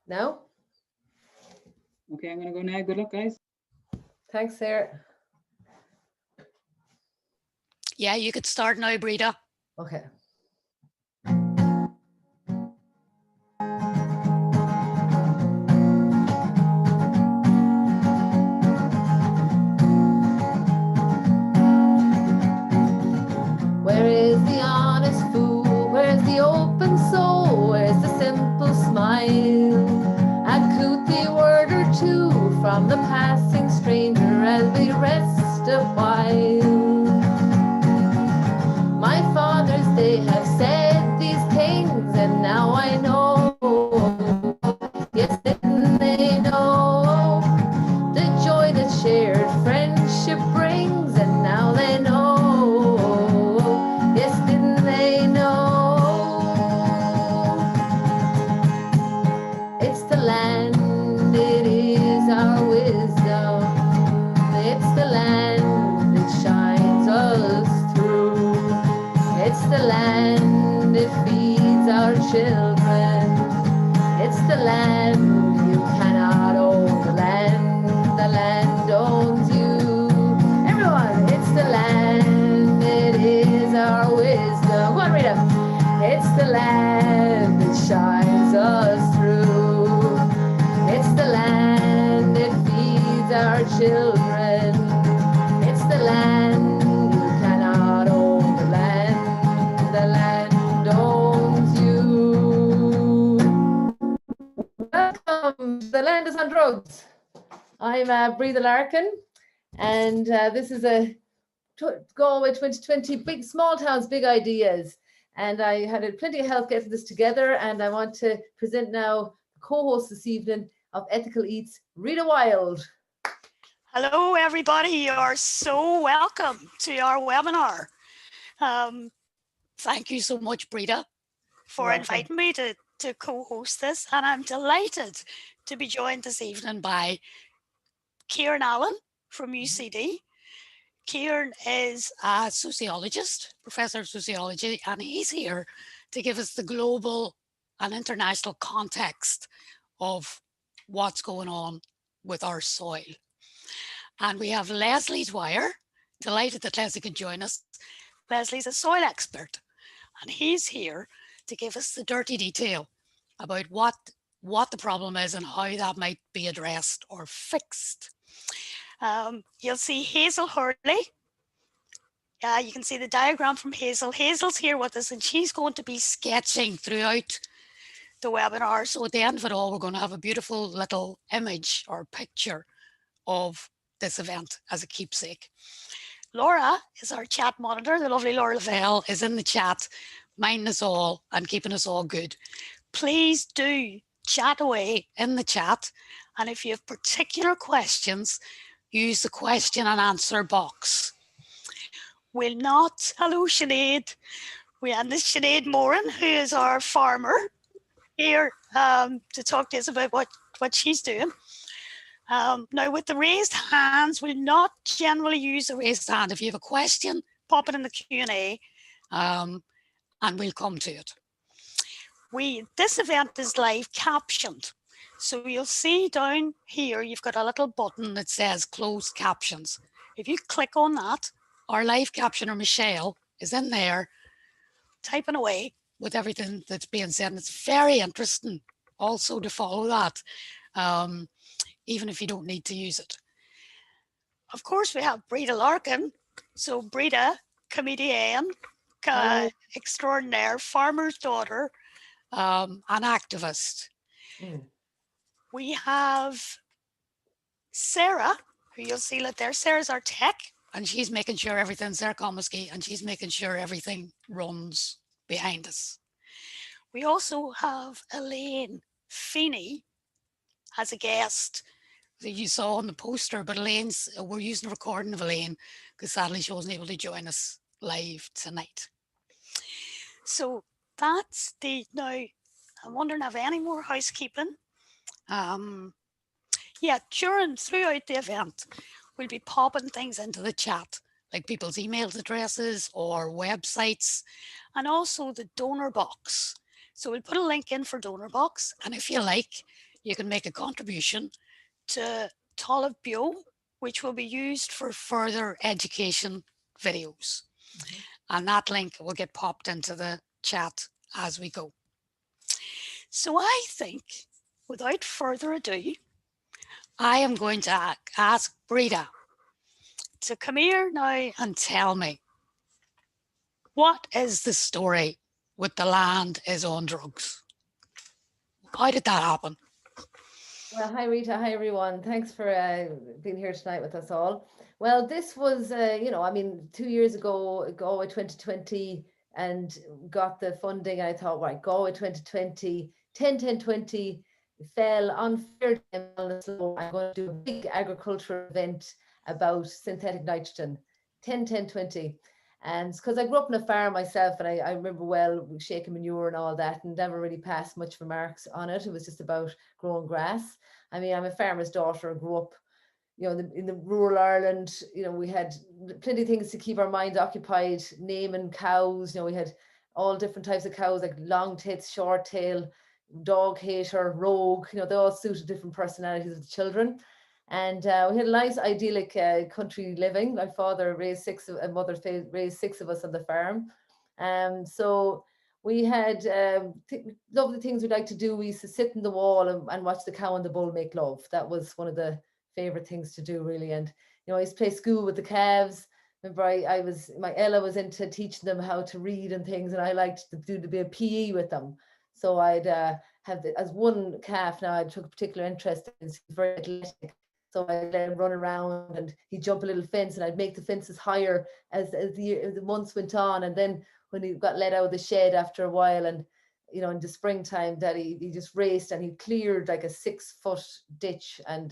No? Okay, I'm going to go now. Good luck, guys. Thanks, Sarah. Yeah, you could start now, Brita. Okay. Where is the honest fool? Where's the open soul? Where's the simple smile? A couthie word or two from the passing stranger as we rest a while. My fathers, they have said these things, and now I know. Yes, didn't they know the joy that shared friendship brings, and now they know. Yes, didn't they know? It's the land, it is our wisdom. It's the land that shines us through. It's the land, it feeds our children. It's the land, you cannot own the land owns you. Everyone, it's the land, it is our wisdom. Go on, Rita. It's the land that shines us through. It's the land, it feeds our children. It's the land, you cannot own the land owns you. Welcome to The Land is on Drugs. I'm Brita Larkin, and this is a Galway 2020 Big Small Towns, Big Ideas. And I had plenty of help getting this together, and I want to present now the co-host this evening of Ethical Eats, Rita Wild. Hello, everybody. You are so welcome to our webinar. Thank you so much, Brita, for inviting me to co-host this. And I'm delighted to be joined this evening by Kieran Allen from UCD. Kieran is a sociologist, professor of sociology, and he's here to give us the global and international context of what's going on with our soil. And we have Leslie Dwyer. Delighted that Leslie can join us. Leslie's a soil expert, and he's here to give us the dirty detail about what the problem is and how that might be addressed or fixed. You'll see Hazel Hurley. You can see the diagram from Hazel. Hazel's here with us, and she's going to be sketching throughout the webinar. So at the end of it all, we're going to have a beautiful little image or picture of this event as a keepsake. Laura is our chat monitor. The lovely Laura Lavelle is in the chat, minding us all and keeping us all good. Please do chat away in the chat. And if you have particular questions, use the question and answer box. We'll not, hello Sinead. And this is Sinead Moran, who is our farmer here to talk to us about what she's doing. Now with the raised hands, we'll not generally use the raised hand. If you have a question, pop it in the Q&A and we'll come to it. This event is live captioned. So you'll see down here, you've got a little button that says closed captions. If you click on that, our live captioner, Michelle, is in there typing away with everything that's being said. And it's very interesting also to follow that, even if you don't need to use it. Of course, we have Brita Larkin. So Brita, comedian, extraordinaire, farmer's daughter, an activist. We have Sarah, who you'll see there. Sarah's our tech, and she's making sure everything's Sarah Comiskey, and she's making sure everything runs behind us. We also have Elaine Feeney as a guest that you saw on the poster, but we're using a recording of Elaine because sadly she wasn't able to join us live tonight. So that's now I'm wondering, have any more housekeeping? Throughout the event, we'll be popping things into the chat, like people's email addresses or websites, and also the donor box. So we'll put a link in for donor box, and if you like, you can make a contribution to Talamh Bio, which will be used for further education videos. And that link will get popped into the chat as we go. So I think, without further ado, I am going to ask Breda to come here now and tell me, what is the story with the land is on drugs? How did that happen? Well, hi Rita, hi everyone. Thanks for being here tonight with us all. Well, this was, 2 years ago, Galway 2020, and got the funding. I thought, right, Galway 2020, 10-10-20 fell unfair time on the slow. I'm going to do a big agricultural event about synthetic nitrogen, 10-10-20. And because I grew up on a farm myself, and I remember well shaking manure and all that, and never really passed much remarks on it. It was just about growing grass. I mean, I'm a farmer's daughter, grew up, in the rural Ireland. We had plenty of things to keep our mind occupied, naming cows. We had all different types of cows, like long tits, short tail, dog hater, rogue. They all suited different personalities of the children. And we had a nice idyllic country living. My father raised six, and mother raised six of us on the farm. So we had lovely things we'd like to do. We used to sit in the wall and watch the cow and the bull make love. That was one of the favorite things to do, really. And I used to play school with the calves. Remember, my Ella was into teaching them how to read and things, and I liked to do a bit of PE with them. So I'd as one calf now I took a particular interest in. He's very athletic. So I'd let him run around, and he'd jump a little fence, and I'd make the fences higher as the months went on. And then when he got let out of the shed after a while, and in the springtime, Daddy, he just raced, and he cleared like a 6-foot ditch, and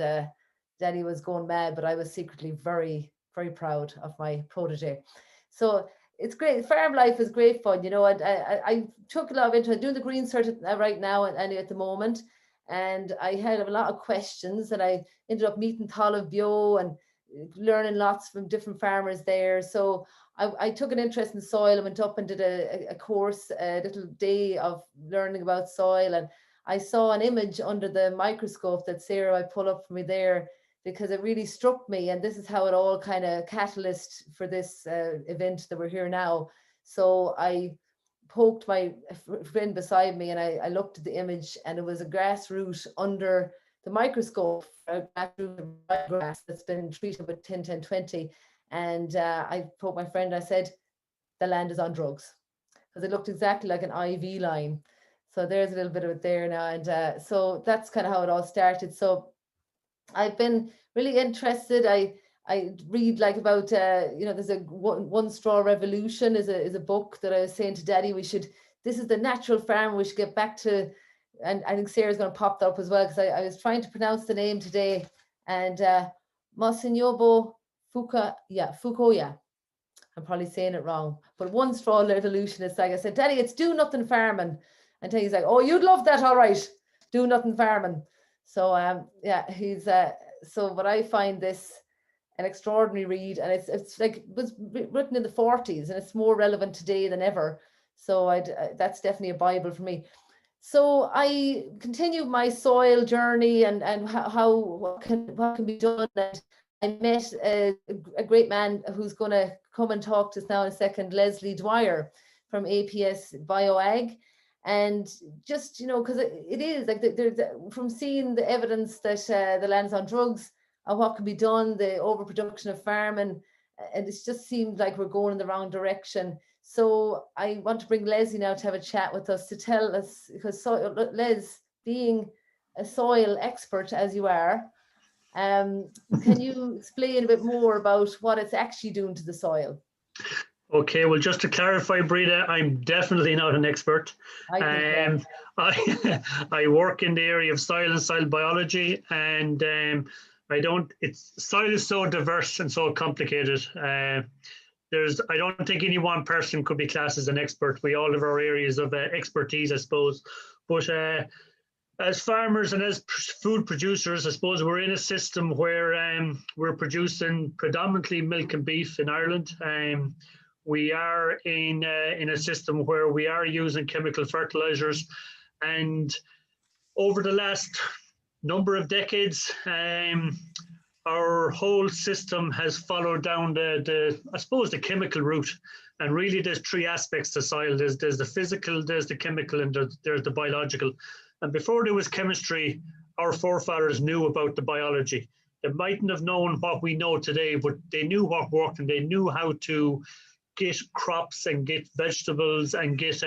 Daddy was going mad, but I was secretly very, very proud of my protege. So it's great. Farm life is great fun, and I took a lot of interest. I'm doing the green cert right now and at the moment. And I had a lot of questions, and I ended up meeting Talamh Bio and learning lots from different farmers there. So I took an interest in soil and went up and did a course, a little day of learning about soil. And I saw an image under the microscope that Sarah might pull up for me there, because it really struck me. And this is how it all kind of catalyst for this event that we're here now. So I poked my friend beside me, and I looked at the image, and it was a grass root under the microscope, a grass that's been treated with 10-10-20. And I poked my friend, I said, the land is on drugs, because it looked exactly like an IV line. So there's a little bit of it there now. And so that's kind of how it all started. So I've been really interested. I read like about, there's a One Straw Revolution is a book that I was saying to Daddy, this is the natural farm we should get back to. And I think Sarah's going to pop that up as well, because I was trying to pronounce the name today. And Monsignobo Fukuya. I'm probably saying it wrong, but One Straw Revolution is like, I said, Daddy, it's do nothing farming. And he's like, oh, you'd love that, all right, do nothing farming. So he's so, but I find this an extraordinary read, and it's like it was written in the 40s, and it's more relevant today than ever. So that's definitely a Bible for me. So I continued my soil journey and what can be done. And I met a great man who's going to come and talk to us now in a second, Leslie Dwyer from APS BioAg. And just, because it is like from seeing the evidence that the land's on drugs and what can be done, the overproduction of farming, and it just seemed like we're going in the wrong direction. So I want to bring Leslie now to have a chat with us to tell us, because Les, being a soil expert as you are, can you explain a bit more about what it's actually doing to the soil? Okay, well, just to clarify, Breda, I'm definitely not an expert. I work in the area of soil and soil biology, and soil is so diverse and so complicated. I don't think any one person could be classed as an expert. We all have our areas of expertise, I suppose. But as farmers and as food producers, I suppose we're in a system where we're producing predominantly milk and beef in Ireland. We are in a system where we are using chemical fertilizers, and over the last number of decades, our whole system has followed down I suppose, the chemical route. And really, there's three aspects to soil. There's the physical, there's the chemical, and there's the biological. And before there was chemistry, our forefathers knew about the biology. They mightn't have known what we know today, but they knew what worked, and they knew how to get crops and get vegetables and get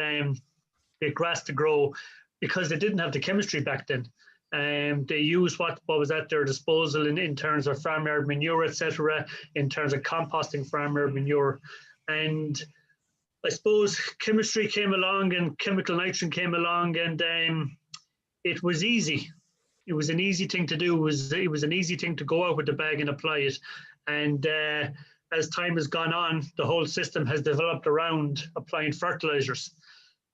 grass to grow, because they didn't have the chemistry back then. They used what was at their disposal in terms of farmyard manure, etc., in terms of composting farmyard manure. And I suppose chemistry came along and chemical nitrogen came along, and it was easy. It was an easy thing to do. It was an easy thing to go out with the bag and apply it. And as time has gone on, the whole system has developed around applying fertilizers.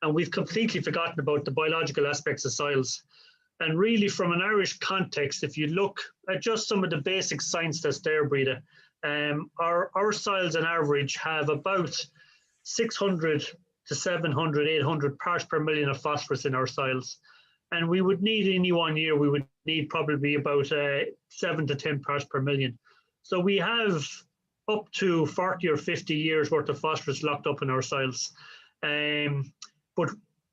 And we've completely forgotten about the biological aspects of soils. And really, from an Irish context, if you look at just some of the basic science that's there, Breda, our soils on average have about 600 to 700, 800 parts per million of phosphorus in our soils. And we would need, any one year, we would need probably about 7 to 10 parts per million. So we have up to 40 or 50 years worth of phosphorus locked up in our soils. But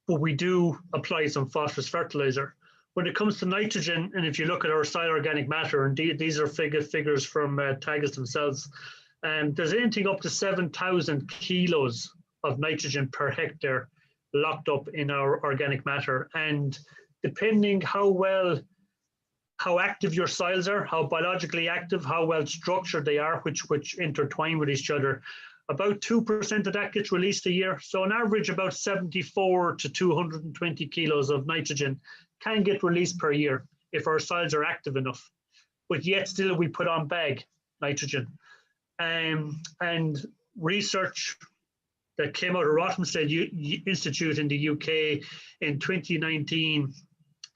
we do apply some phosphorus fertilizer. When it comes to nitrogen, and if you look at our soil organic matter, and these are figures from Teagasc themselves, there's anything up to 7,000 kilos of nitrogen per hectare locked up in our organic matter. And depending how active your soils are, how biologically active, how well structured they are, which intertwine with each other, about 2% of that gets released a year. So on average, about 74 to 220 kilos of nitrogen can get released per year if our soils are active enough. But yet still we put on bag nitrogen. And research that came out of Rothamsted Institute in the UK in 2019,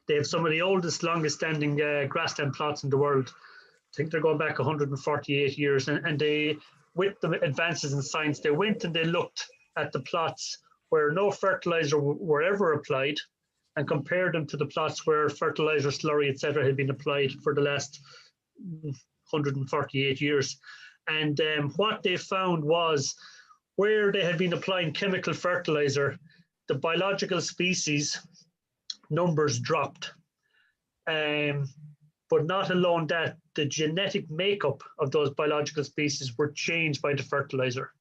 they have some of the oldest, longest standing grassland plots in the world. I think they're going back 148 years. And they, with the advances in science, they went and they looked at the plots where no fertilizer were ever applied, and compared them to the plots where fertilizer, slurry, etc., had been applied for the last 148 years. And what they found was, where they had been applying chemical fertilizer, the biological species numbers dropped. But not alone that, the genetic makeup of those biological species were changed by the fertilizer.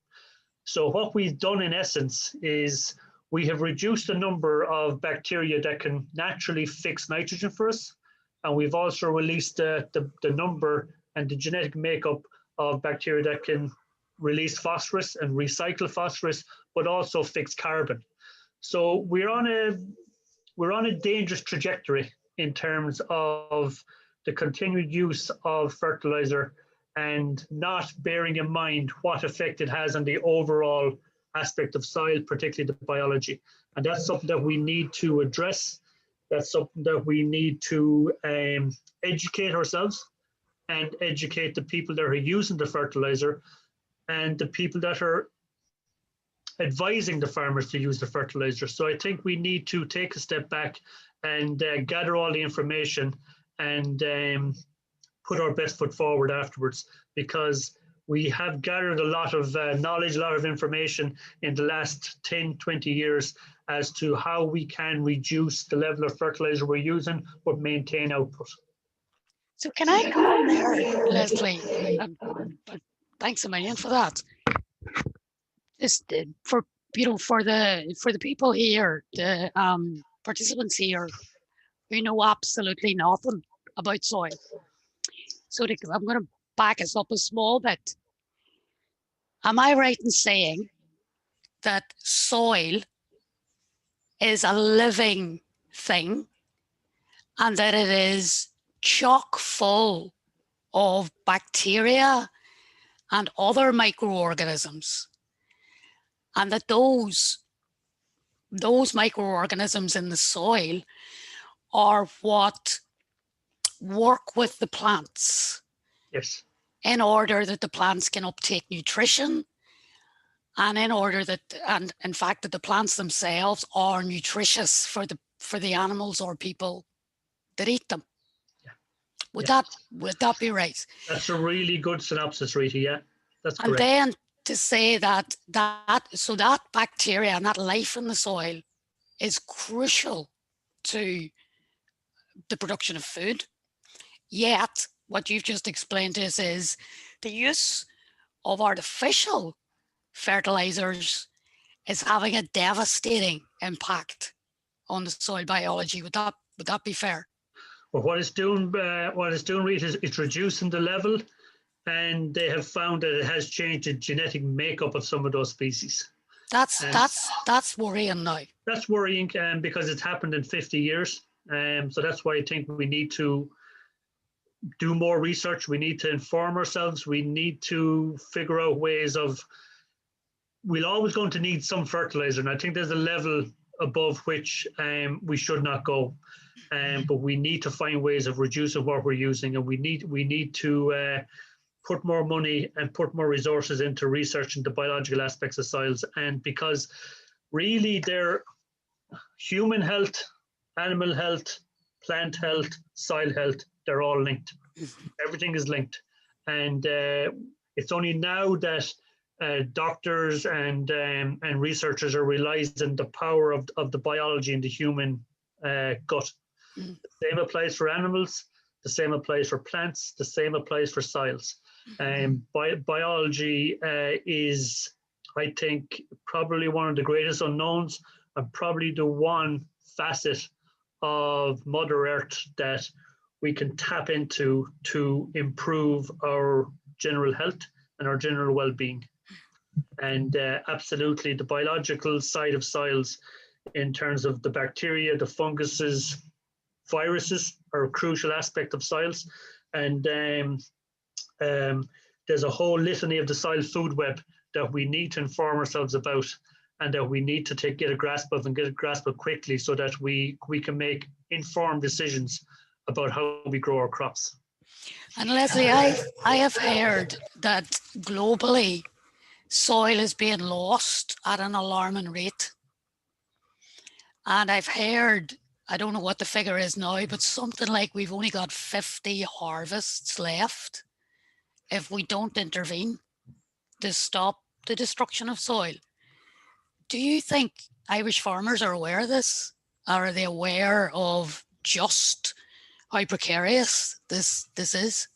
So what we've done in essence is we have reduced the number of bacteria that can naturally fix nitrogen for us. And we've also released the number and the genetic makeup of bacteria that can release phosphorus and recycle phosphorus, but also fix carbon. So we're on a dangerous trajectory in terms of the continued use of fertilizer and not bearing in mind what effect it has on the overall aspect of soil, particularly the biology. And that's something that we need to address. That's something that we need to educate ourselves and educate the people that are using the fertilizer and the people that are advising the farmers to use the fertilizer. So I think we need to take a step back and gather all the information and put our best foot forward afterwards, because we have gathered a lot of knowledge, a lot of information in the last 10, 20 years as to how we can reduce the level of fertilizer we're using, but maintain output. So can I come on there, Leslie? Thanks a million for that. Just for the people here, the participants here who know absolutely nothing about soil. So I'm going to back us up a small bit. Am I right in saying that soil is a living thing and that it is chock full of bacteria and other microorganisms, and that those microorganisms in the soil are what work with the plants? Yes. In order that the plants can uptake nutrition, and in order that, and in fact, that the plants themselves are nutritious for the animals or people that eat them. Yeah. Would Yeah. that be right? That's a really good synopsis, Rita. Yeah, that's And correct. then to say that bacteria and that life in the soil is crucial to the production of food. Yet, what you've just explained to us is the use of artificial fertilizers is having a devastating impact on the soil biology. Would that be fair? Well, what it's doing, Rita, is it's reducing the level, and they have found that it has changed the genetic makeup of some of those species. That's worrying now. That's worrying, because it's happened in 50 years. So that's why I think we need to do more research. We need to inform ourselves. We need to figure out ways of. We're always going to need some fertilizer, and I think there's a level above which we should not go. But we need to find ways of reducing what we're using, and we need to put more money and put more resources into researching the biological aspects of soils. And because really they're human health, animal health, plant health, soil health, they're all linked. Everything is linked. And it's only now that doctors and researchers are realizing the power of the biology in the human gut. The same applies for animals, the same applies for plants, the same applies for soils. Biology is, I think, probably one of the greatest unknowns, and probably the one facet of Mother Earth that we can tap into to improve our general health and our general well-being. And absolutely, the biological side of soils, in terms of the bacteria, the funguses, viruses, are a crucial aspect of soils. And there's a whole litany of the soil food web that we need to inform ourselves about, and that we need to get a grasp of quickly, so that we can make informed decisions about how we grow our crops. And Leslie, I have heard that globally soil is being lost at an alarming rate. And I've heard, I don't know what the figure is now, but something like we've only got 50 harvests left if we don't intervene to stop the destruction of soil. Do you think Irish farmers are aware of this? Or are they aware of just how precarious this is?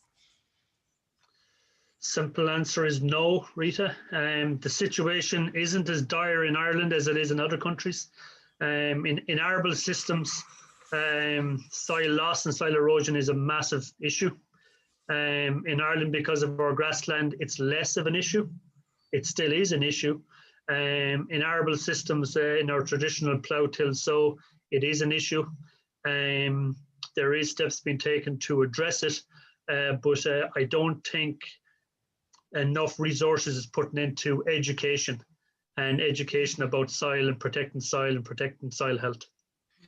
Simple answer is no, Rita. The situation isn't as dire in Ireland as it is in other countries. In arable systems, soil loss and soil erosion is a massive issue. In Ireland, because of our grassland, it's less of an issue. It still is an issue. In arable systems, in our traditional plough till sow, it is an issue. There is steps being taken to address it, but I don't think enough resources is put into education about soil and protecting soil health.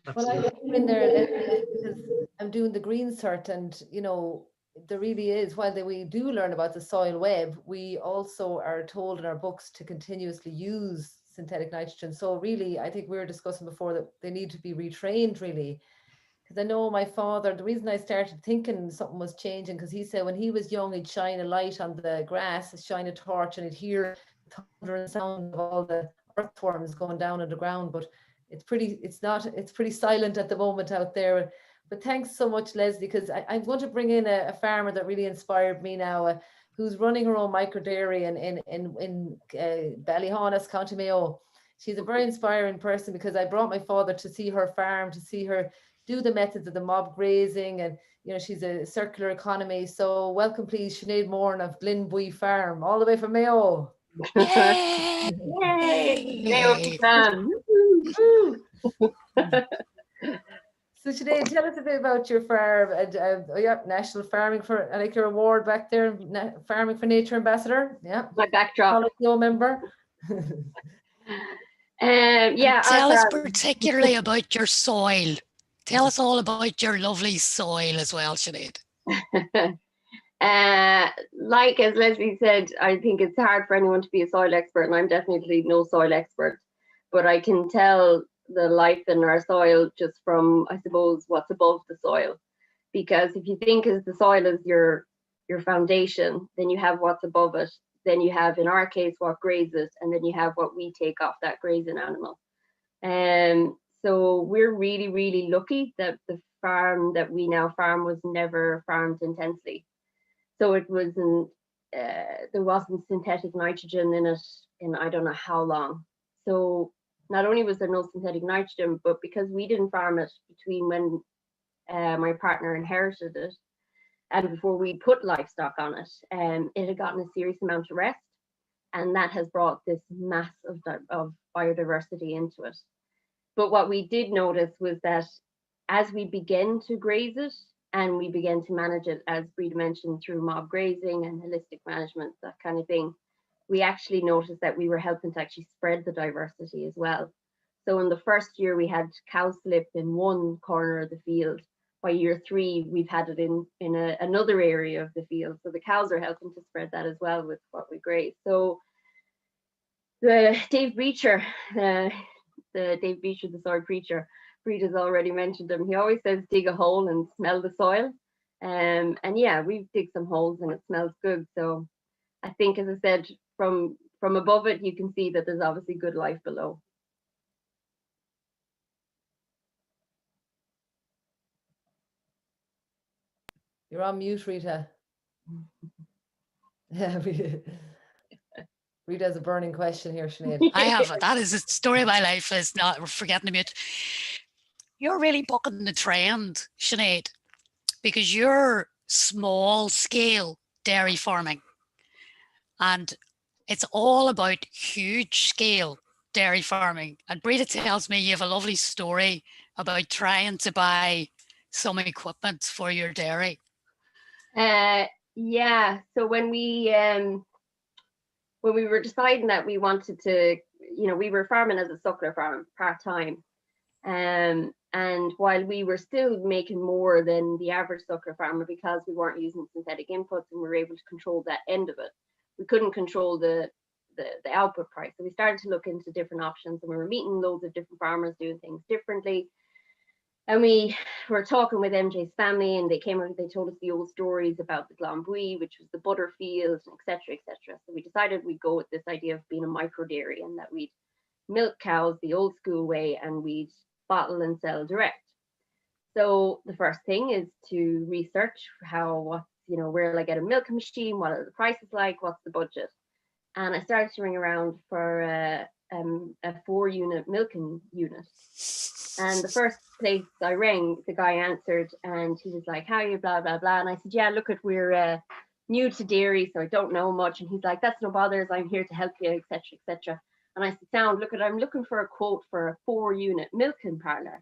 Absolutely. Well, I came in there because I'm doing the green cert, and you know, there really is, while we do learn about the soil web, we also are told in our books to continuously use synthetic nitrogen. So really, I think we were discussing before that they need to be retrained, really. Because I know my father, the reason I started thinking something was changing, because he said when he was young, he'd shine a light on the grass, shine a torch, and he'd hear the thunder and sound of all the earthworms going down on the ground. But it's pretty silent at the moment out there. But thanks so much, Leslie, because I'm going to bring in a farmer that really inspired me now, who's running her own micro dairy in Ballyhonus, County Mayo. She's a very inspiring person, because I brought my father to see her farm, to see her do the methods of the mob grazing, and you know, she's a circular economy. So welcome, please, Sinead Moran of Glenbuoy Farm, all the way from Mayo. Yay! Yay! Mayo fan. So Sinead, tell us a bit about your farm and National Farming for, I like your award back there, Farming for Nature Ambassador. Yeah, My backdrop. member. Yeah. Tell us particularly about your soil. Tell us all about your lovely soil as well, Sinead. Like as Leslie said, I think it's hard for anyone to be a soil expert, and I'm definitely no soil expert, but I can tell the life in our soil just from, I suppose, what's above the soil. because if you think as the soil is your foundation, then you have what's above it. Then you have, in our case, what grazes, and then you have what we take off that grazing animal. And so we're really, really lucky that the farm that we now farm was never farmed intensely. So it wasn't, there wasn't synthetic nitrogen in it in I don't know how long. So not only was there no synthetic nitrogen, but because we didn't farm it between when my partner inherited it and before we put livestock on it, it had gotten a serious amount of rest, and that has brought this mass of biodiversity into it. But what we did notice was that as we began to graze it and we began to manage it, as Breda mentioned, through mob grazing and holistic management, that kind of thing, we actually noticed that we were helping to actually spread the diversity as well. So in the first year, we had cow slip in one corner of the field. By year 3, we've had it in another area of the field. So the cows are helping to spread that as well with what we graze. So the Dave Beecher, the soil preacher, Breda's already mentioned him. He always says dig a hole and smell the soil. And yeah, we've dig some holes and it smells good. So I think, as I said, from above it, you can see that there's obviously good life below. You're on mute, Rita. Yeah, Rita has a burning question here, Sinead. I have. That is the story of my life, is not forgetting to mute. You're really bucking the trend, Sinead, because you're small scale dairy farming. And it's all about huge scale dairy farming. And Breda tells me you have a lovely story about trying to buy some equipment for your dairy. Yeah, so when we were deciding that we wanted to, we were farming as a suckler farm part-time, and while we were still making more than the average suckler farmer because we weren't using synthetic inputs and we were able to control that end of it, we couldn't control the output price. So we started to look into different options, and we were meeting loads of different farmers doing things differently. And we were talking with MJ's family, and they told us the old stories about the Glanbui, which was the butter field, et cetera, et cetera. So we decided we'd go with this idea of being a micro dairy, and that we'd milk cows the old school way and we'd bottle and sell direct. So the first thing is to research where will I get a milking machine? What are the prices like? What's the budget? And I started to ring around for a 4-unit milking unit. And the first place I rang, the guy answered and he was like, how are you, blah, blah, blah. And I said, yeah, look, we're new to dairy, so I don't know much. And he's like, that's no bothers, I'm here to help you, etc., etc. And I said, I'm looking for a quote for a 4-unit milking parlour.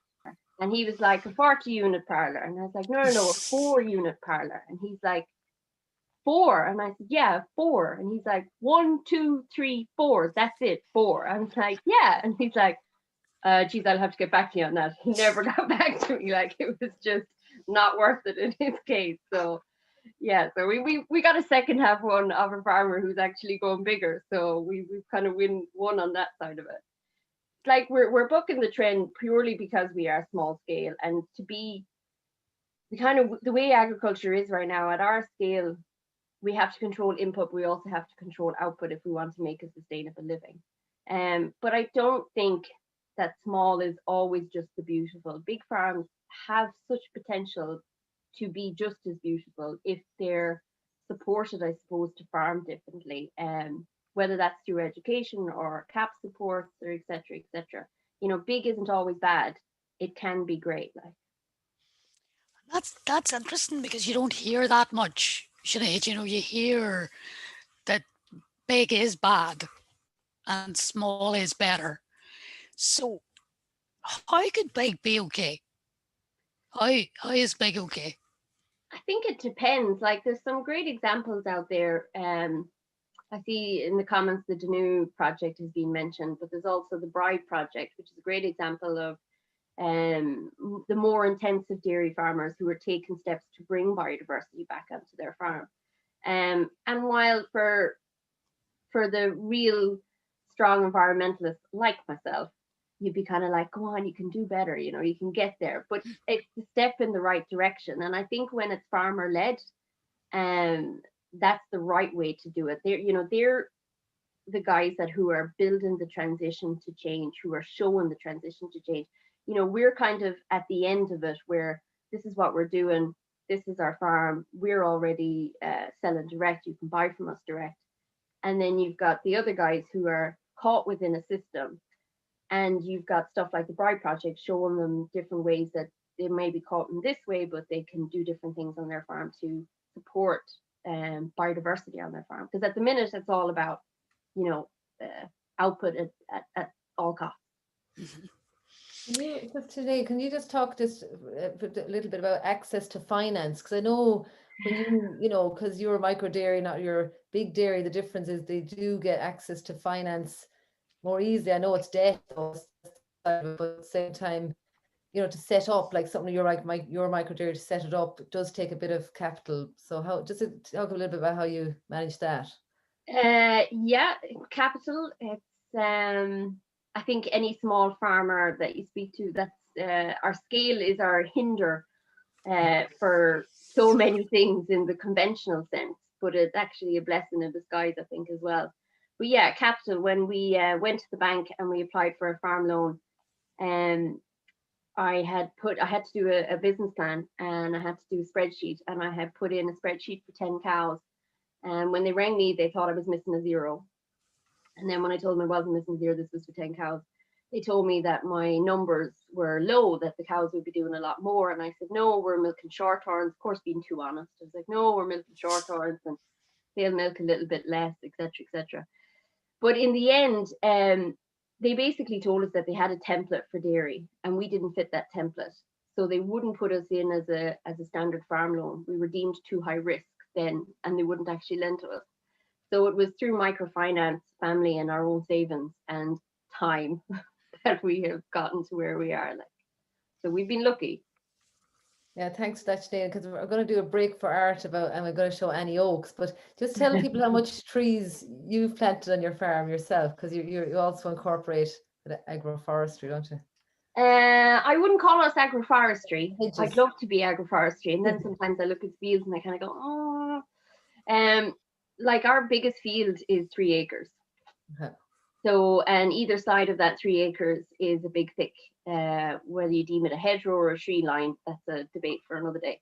And he was like, a 40-unit parlour. And I was like, no, a 4-unit parlour. And he's like, 4? And I said, yeah, 4. And he's like, 1, 2, 3, 4. That's it, 4. I was like, yeah. And he's like, geez, I'll have to get back to you on that. He never got back to me. Like, it was just not worth it in his case. So yeah, so we got a second half one of a farmer who's actually going bigger. So we've kind of won on that side of it. Like we're bucking the trend purely because we are small scale, and to be the way agriculture is right now at our scale, we have to control input. We also have to control output if we want to make a sustainable living. But I don't think that small is always just the beautiful. Big farms have such potential to be just as beautiful if they're supported, I suppose, to farm differently. Whether that's through education or cap supports or et cetera, et cetera. Big isn't always bad. It can be great. Like that's interesting, because you don't hear that much, Sinead. You hear that big is bad and small is better. So how could big be okay? How is big okay? I think it depends. Like there's some great examples out there. I see in the comments the Danube project has been mentioned, but there's also the Bride project, which is a great example of the more intensive dairy farmers who are taking steps to bring biodiversity back onto their farm. And while for the real strong environmentalists like myself, you'd be kind of like, go on, you can do better, you know, you can get there. But it's a step in the right direction. And I think when it's farmer led, that's the right way to do it. They're the guys who are building the transition to change, who are showing the transition to change. You know, we're kind of at the end of it, where this is what we're doing. This is our farm. We're already selling direct. You can buy from us direct. And then you've got the other guys who are caught within a system. And you've got stuff like the Bride Project showing them different ways that they may be caught in this way, but they can do different things on their farm to support biodiversity on their farm. Because at the minute, it's all about, you know, output at all costs. Can you just talk just a little bit about access to finance? Because I know when you know, because you're a micro dairy, not your big dairy, the difference is they do get access to finance more easily. I know it's debt, but at the same time, you know, to set up like something your micro dairy, to set it up, it does take a bit of capital. So how, just to talk a little bit about how you manage that. Yeah, capital. It's I think any small farmer that you speak to, that's our scale is our hinder for so many things in the conventional sense, but it's actually a blessing in disguise, I think, as well. But yeah, capital, when we went to the bank and we applied for a farm loan, I had to do a business plan, and I had to do a spreadsheet, and I had put in a spreadsheet for 10 cows. And when they rang me, they thought I was missing a zero. And then when I told them I wasn't missing a zero, this was for 10 cows, they told me that my numbers were low, that the cows would be doing a lot more. And I said, no, we're milking shorthorns. Of course, being too honest. I was like, no, we're milking shorthorns and they'll milk a little bit less, etc., etc. But in the end, they basically told us that they had a template for dairy and we didn't fit that template. So they wouldn't put us in as a standard farm loan. We were deemed too high risk then, and they wouldn't actually lend to us. So it was through microfinance, family, and our own savings and time that we have gotten to where we are. Like, so we've been lucky. Yeah, thanks for that, Sinead, because we're going to do a break for art and we're going to show Annie Oaks. But just tell people how much trees you've planted on your farm yourself, because you also incorporate agroforestry, don't you? I wouldn't call us agroforestry. Hedges. I'd love to be agroforestry, and then sometimes I look at fields and I kind of go, oh. Like our biggest field is 3 acres. Okay. So, and either side of that 3 acres is a big thick, whether you deem it a hedgerow or a tree line, that's a debate for another day.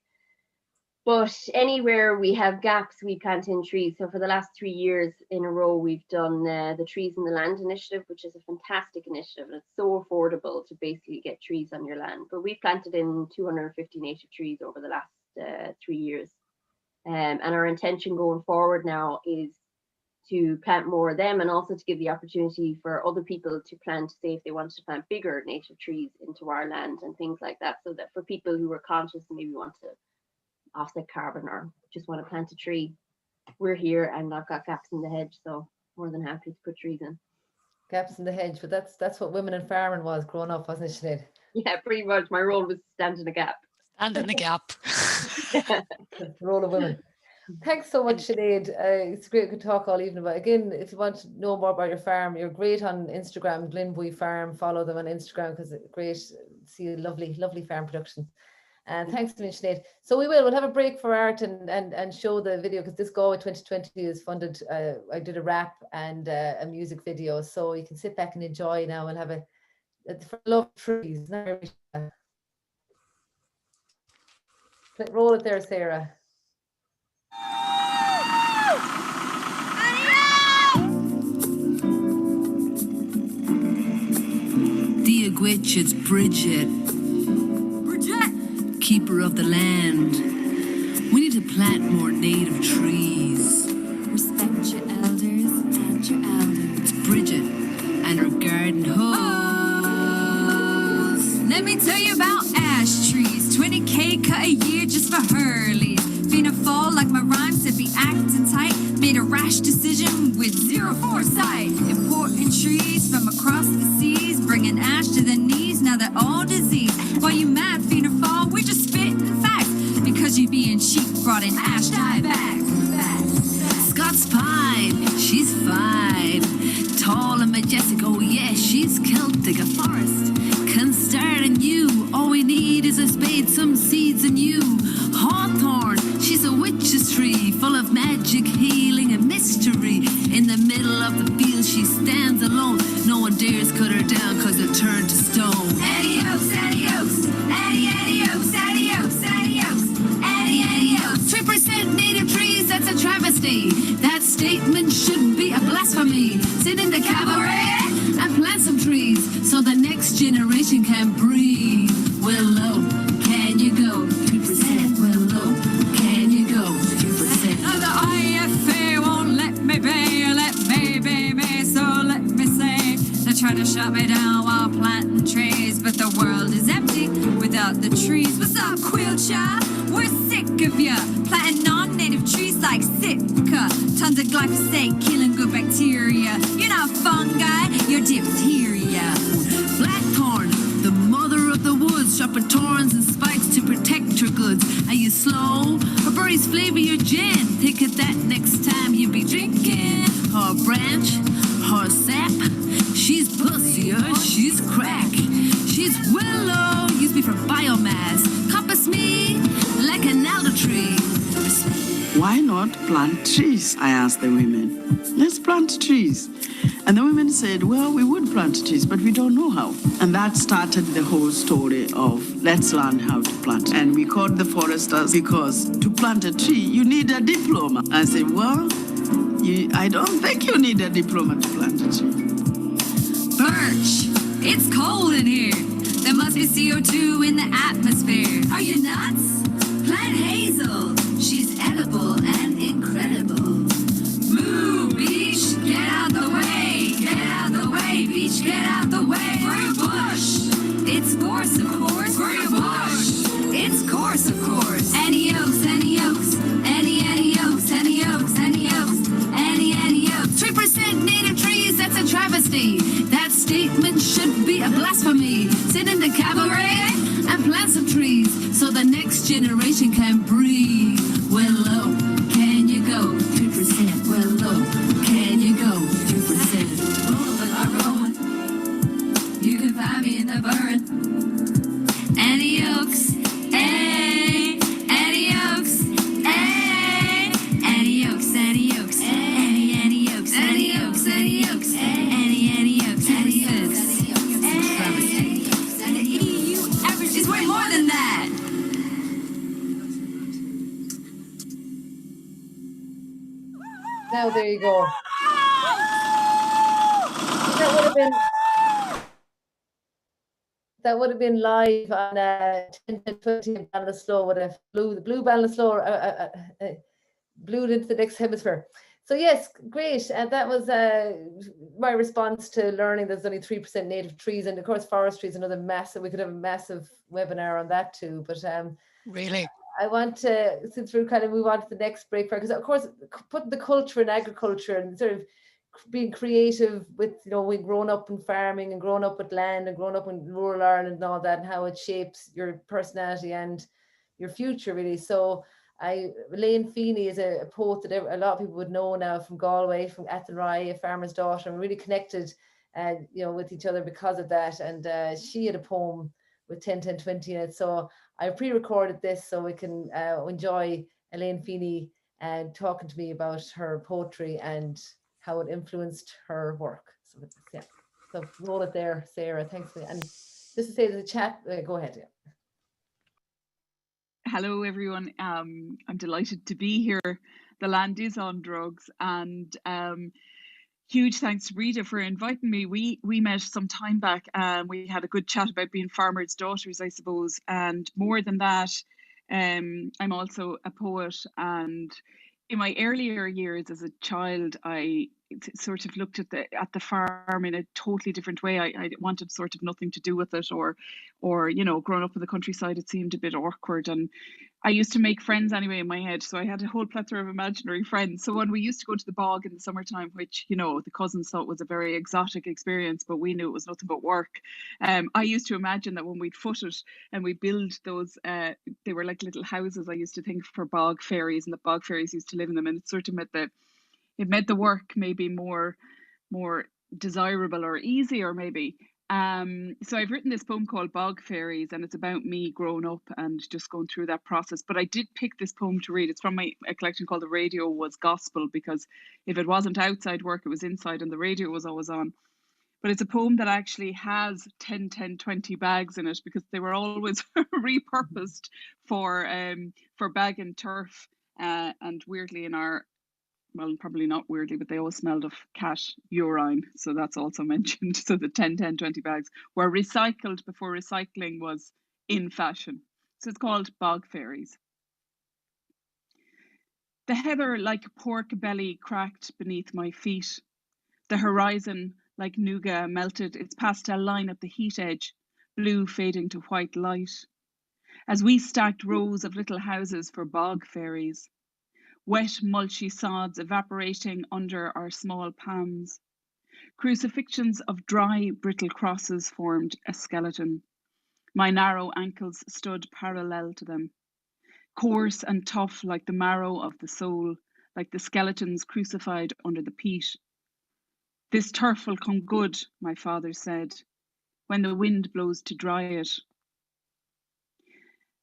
But anywhere we have gaps, we plant in trees. So for the last 3 years in a row, we've done the Trees in the Land initiative, which is a fantastic initiative. And it's so affordable to basically get trees on your land. But we've planted in 250 native trees over the last 3 years. And our intention going forward now is to plant more of them, and also to give the opportunity for other people to plant, say if they want to plant bigger native trees into our land and things like that, so that for people who are conscious and maybe want to offset carbon or just want to plant a tree, we're here, and I've got gaps in the hedge, so more than happy to put trees in. Gaps in the hedge, but that's what women in farming was growing up, wasn't it, Sinead? Yeah, pretty much. My role was to stand in a gap. Stand in the gap. The role of women. Thanks so much, Sinead. It's great to talk all evening. But again, if you want to know more about your farm, you're great on Instagram, Glenbuoy Farm. Follow them on Instagram because it's great. See a lovely farm production. And thanks to Sinead. So we'll have a break for art and show the video, because this Galway 2020 is funded. I did a rap and a music video, so you can sit back and enjoy now and have a love trees. Roll it there, Sarah. Dear Gwitch, it's Bridget. Bridget! Keeper of the land. We need to plant more native trees. Respect your elders and your elders. It's Bridget and her garden hose. Let me tell you about ash trees. 20K cut a year just for Hurleys. Finna fall like my rhyme said, be acting tight. Made a rash decision with zero foresight. Important trees from across the seas, bringing ash to the knees. Now they're all diseased. Why you mad, Finna fall? We're just spitting facts. Because you being cheap, brought in ash dye back. Scott's fine, she's fine. Tall and majestic, oh yeah, she's Celtic, a forest years I spade some seeds in you. Hawthorn, she's a witch's tree, full of magic, healing, and mystery. In the middle of the field she stands alone. No one dares cut her down cause they're turned to stone. Adios, adios, adios, adios, adios, adios. 3% native trees, that's a travesty. That statement should be a blasphemy. Sit in the cabaret and plant some trees so the next generation can breathe. Willow, can you go? 2%. Willow, can you go? 2%. Now the IFA won't let me be, so let me say. They try to shut me down while planting trees, but the world is empty without the trees. What's up, Quilcha? We're sick of ya planting non-native trees like Sitka. Tons of glyphosate killing good bacteria. You're not fungi, you're diphtheria. Blackthorn, the mother of the woods, sharpen thorns and spikes to protect her goods. Are you slow? Her berries flavor your gin. Think of that next time you be drinking. Her branch, her sap, she's pussier, she's crack. She's willow, use me for biomass. Compass me like an alder tree. Why not plant trees? I asked the women. Let's plant trees. And the women said, well, we would plant trees, but we don't know how. And that started the whole story of let's learn how to plant. And we called the foresters because to plant a tree, you need a diploma. I said, well, I don't think you need a diploma to plant a tree. Birch, it's cold in here. There must be CO2 in the atmosphere. Are you nuts? Plant hazel. She's edible and incredible. Moo, beach, get out the way. Get out the way, beach, get out the way. For your bush. It's gorse, of course. For your bush. It's gorse, of course. Any oaks, any oaks. Any oaks, any oaks, any oaks. Any oaks. 3% native trees, that's a travesty. That statement should be a blasphemy. Sit in the cabaret and plant some trees so the next generation can breathe. Willow, can you go? 2%. Willow, can you go? 2%. Rolling my road. You can find me in the burn. Any oaks, any oaks, any oaks, any oaks, any oaks, any oaks, any oaks, any oaks, any oaks. And the EU average is way more than that. Now there you go. That would have been live on 10 to 20 in Ballinasloe with a the blue Ballinasloe blew it into the next hemisphere. So yes, great. And that was my response to learning there's only 3% native trees. And of course, forestry is another massive, we could have a massive webinar on that too. But Really? I want to, since we're kind of move on to the next break, because of course, putting the culture in agriculture and sort of being creative with, you know, we've grown up in farming and grown up with land and grown up in rural Ireland and all that, and how it shapes your personality and your future really. So Elaine Feeney is a poet that a lot of people would know now from Galway, from Athenry, a farmer's daughter, and really connected you know, with each other because of that. And she had a poem with 10, 10, 20 in it. So I pre-recorded this so we can enjoy Elaine Feeney talking to me about her poetry and how it influenced her work. So yeah, so roll it there, Sarah. Thanks. And just to say the chat, go ahead. Yeah. Hello, everyone. I'm delighted to be here. The land is on drugs, and huge thanks to Rita for inviting me. We met some time back and we had a good chat about being farmers' daughters, I suppose. And more than that, I'm also a poet, and in my earlier years as a child, I sort of looked at the farm in a totally different way. I wanted sort of nothing to do with it, or you know, growing up in the countryside, it seemed a bit awkward. And I used to make friends anyway in my head, so I had a whole plethora of imaginary friends. So when we used to go to the bog in the summertime, which, you know, the cousins thought was a very exotic experience, but we knew it was nothing but work. I used to imagine that when we'd foot it and we build those, they were like little houses, I used to think, for bog fairies, and the bog fairies used to live in them, and it sort of made the work maybe more desirable or easier maybe. So I've written this poem called Bog Fairies, and it's about me growing up and just going through that process. But I did pick this poem to read. It's from a collection called The Radio Was Gospel, because if it wasn't outside work, it was inside, and the radio was always on. But it's a poem that actually has 10, 10, 20 bags in it, because they were always repurposed for bag and turf. And weirdly, in our, well, probably not weirdly, but they always smelled of cat urine. So that's also mentioned. So the 10, 10, 20 bags were recycled before recycling was in fashion. So it's called Bog Fairies. The heather like a pork belly cracked beneath my feet. The horizon like nougat melted its pastel line at the heat edge, blue fading to white light. As we stacked rows of little houses for bog fairies, wet mulchy sods evaporating under our small palms. Crucifixions of dry, brittle crosses formed a skeleton. My narrow ankles stood parallel to them, coarse and tough like the marrow of the soul, like the skeletons crucified under the peat. This turf will come good, my father said, when the wind blows to dry it.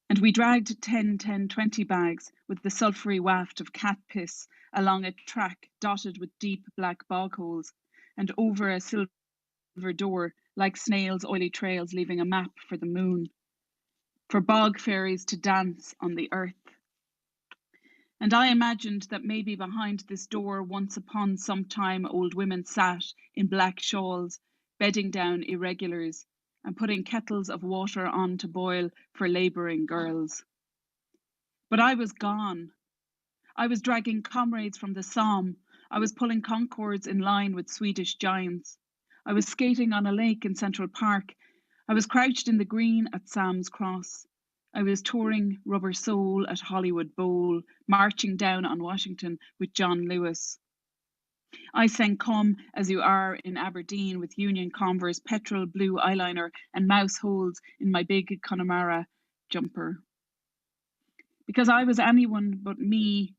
And we dragged 10, 10, 20 bags with the sulphury waft of cat piss along a track dotted with deep black bog holes and over a silver door like snails' oily trails leaving a map for the moon, for bog fairies to dance on the earth. And I imagined that maybe behind this door once upon some time old women sat in black shawls, bedding down irregulars and putting kettles of water on to boil for labouring girls. But I was gone. I was dragging comrades from the Somme. I was pulling Concords in line with Swedish giants. I was skating on a lake in Central Park. I was crouched in the green at Sam's Cross. I was touring Rubber Soul at Hollywood Bowl, marching down on Washington with John Lewis. I sang Come As You Are in Aberdeen with Union Converse, petrol blue eyeliner and mouse holes in my big Connemara jumper. Because I was anyone but me,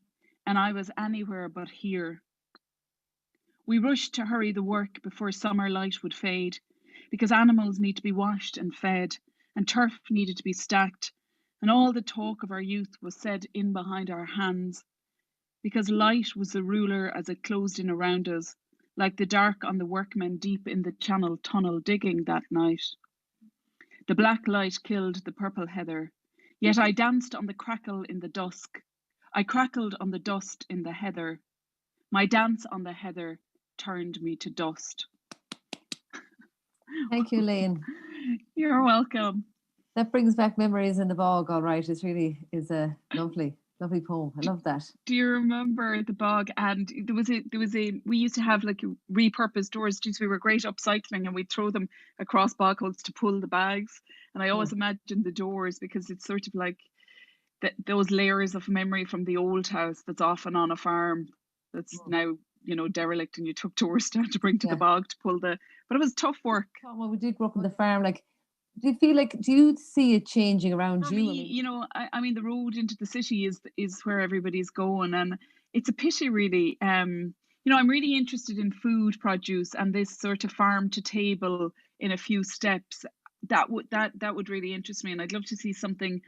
and I was anywhere but here. We rushed to hurry the work before summer light would fade, because animals need to be washed and fed, and turf needed to be stacked, and all the talk of our youth was said in behind our hands, because light was the ruler as it closed in around us, like the dark on the workmen deep in the Channel Tunnel digging that night. The black light killed the purple heather, yet I danced on the crackle in the dusk. I crackled on the dust in the heather. My dance on the heather turned me to dust. Thank you, Elaine. You're welcome. That brings back memories in the bog, all right. It really is a lovely poem. I love that. Do you remember the bog? And there was a we used to have like repurposed doors because we were great upcycling, and we'd throw them across bog holes to pull the bags. And I always imagined the doors, because it's sort of like those layers of memory from the old house that's often on a farm that's now, you know, derelict, and you took doors down to bring to the bog to pull but it was tough work. Well, we did grow up on the farm. Like, do you see it changing around For you? me, you know, I mean, the road into the city is where everybody's going, and it's a pity, really. You know, I'm really interested in food produce and this sort of farm to table in a few steps. That would really interest me, and I'd love to see something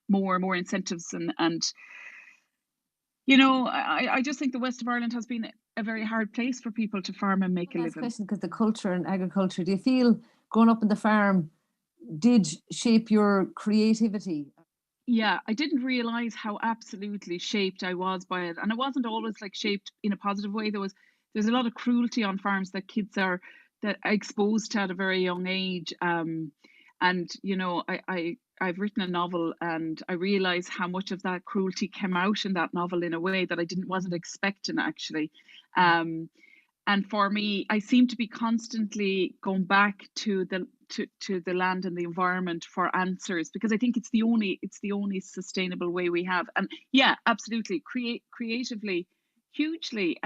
more incentives and you know, I just think the west of Ireland has been a very hard place for people to farm and make a living. Because the culture and agriculture, do you feel growing up in the farm did shape your creativity? Yeah, I didn't realize how absolutely shaped I was by it, and it wasn't always like shaped in a positive way. There's a lot of cruelty on farms that kids are exposed to at a very young age, and you know, I've written a novel, and I realize how much of that cruelty came out in that novel in a way that I wasn't expecting, actually. And for me, I seem to be constantly going back to the land and the environment for answers, because I think it's the only sustainable way we have. And yeah, absolutely, creatively, hugely,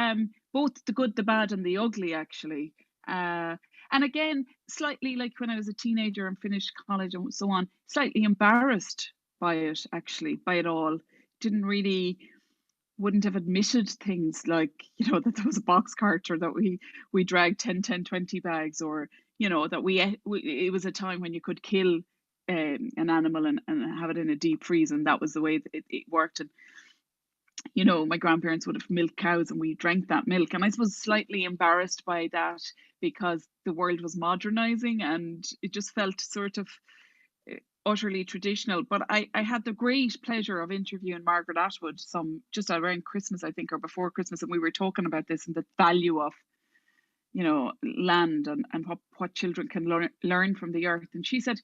both the good, the bad, and the ugly, actually. And again, slightly like when I was a teenager and finished college and so on, slightly embarrassed by it, actually, by it all. Wouldn't have admitted things like, you know, that there was a box cart, or that we dragged 10, 10, 20 bags, or, you know, that it was a time when you could kill an animal and have it in a deep freeze, and that was the way that it worked. And you know, my grandparents would have milked cows and we drank that milk, and I was slightly embarrassed by that because the world was modernizing and it just felt sort of utterly traditional. But I had the great pleasure of interviewing Margaret Atwood just around Christmas, I think, or before Christmas, and we were talking about this and the value of, you know, land and what children can learn from the earth. And she said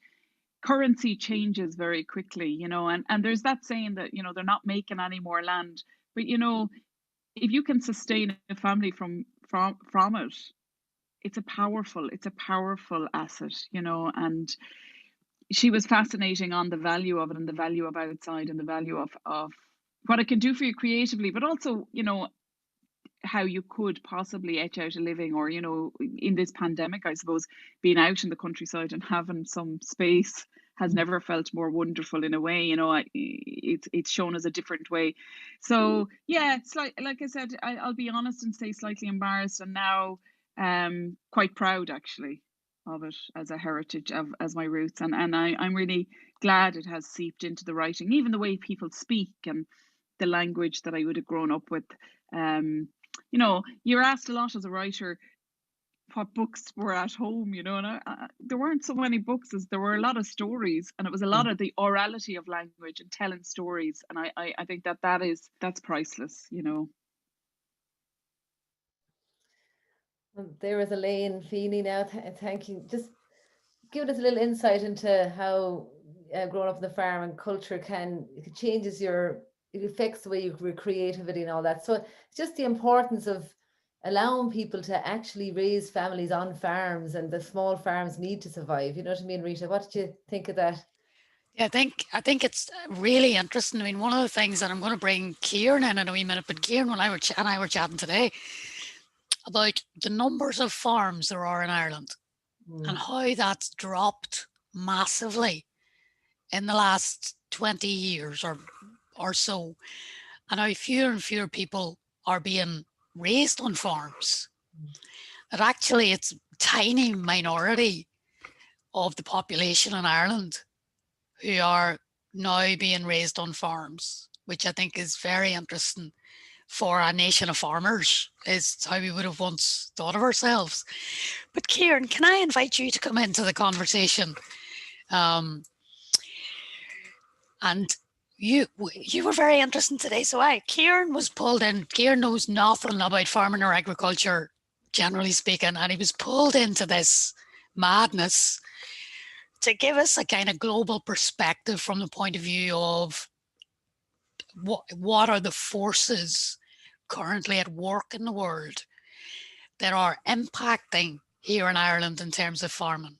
currency changes very quickly, you know, and there's that saying that, you know, they're not making any more land, but you know, if you can sustain a family from it, it's a powerful asset, you know. And she was fascinating on the value of it and the value of outside and the value of what it can do for you creatively, but also, you know, how you could possibly etch out a living, or, you know, in this pandemic, I suppose, being out in the countryside and having some space has never felt more wonderful in a way, you know. It's shown us a different way. So yeah, it's like I said, I'll be honest and say slightly embarrassed, and now quite proud actually of it as a heritage, as my roots, and I'm really glad it has seeped into the writing, even the way people speak and the language that I would have grown up with. You know, you're asked a lot as a writer what books were at home, you know, and there weren't so many books as there were a lot of stories, and it was a lot of the orality of language and telling stories, and I think that's priceless, you know. Well, there is Elaine Feeney now. Thank you. Just give us a little insight into how growing up on the farm and culture it changes it affects the way you creativity and all that. So it's just the importance of allowing people to actually raise families on farms, and the small farms need to survive. You know what I mean, Rita? What did you think of that? Yeah, I think it's really interesting. I mean, one of the things that I'm going to bring Kieran in a wee minute, but Kieran and I were chatting today about the numbers of farms there are in Ireland and how that's dropped massively in the last 20 years or so, and how fewer and fewer people are being raised on farms. That actually it's a tiny minority of the population in Ireland who are now being raised on farms, which I think is very interesting for a nation of farmers, is how we would have once thought of ourselves. But Kieran, can I invite you to come into the conversation? And you were very interesting today. So Kieran was pulled in. Kieran knows nothing about farming or agriculture, generally speaking, and he was pulled into this madness to give us a kind of global perspective from the point of view of what are the forces currently at work in the world that are impacting here in Ireland in terms of farming.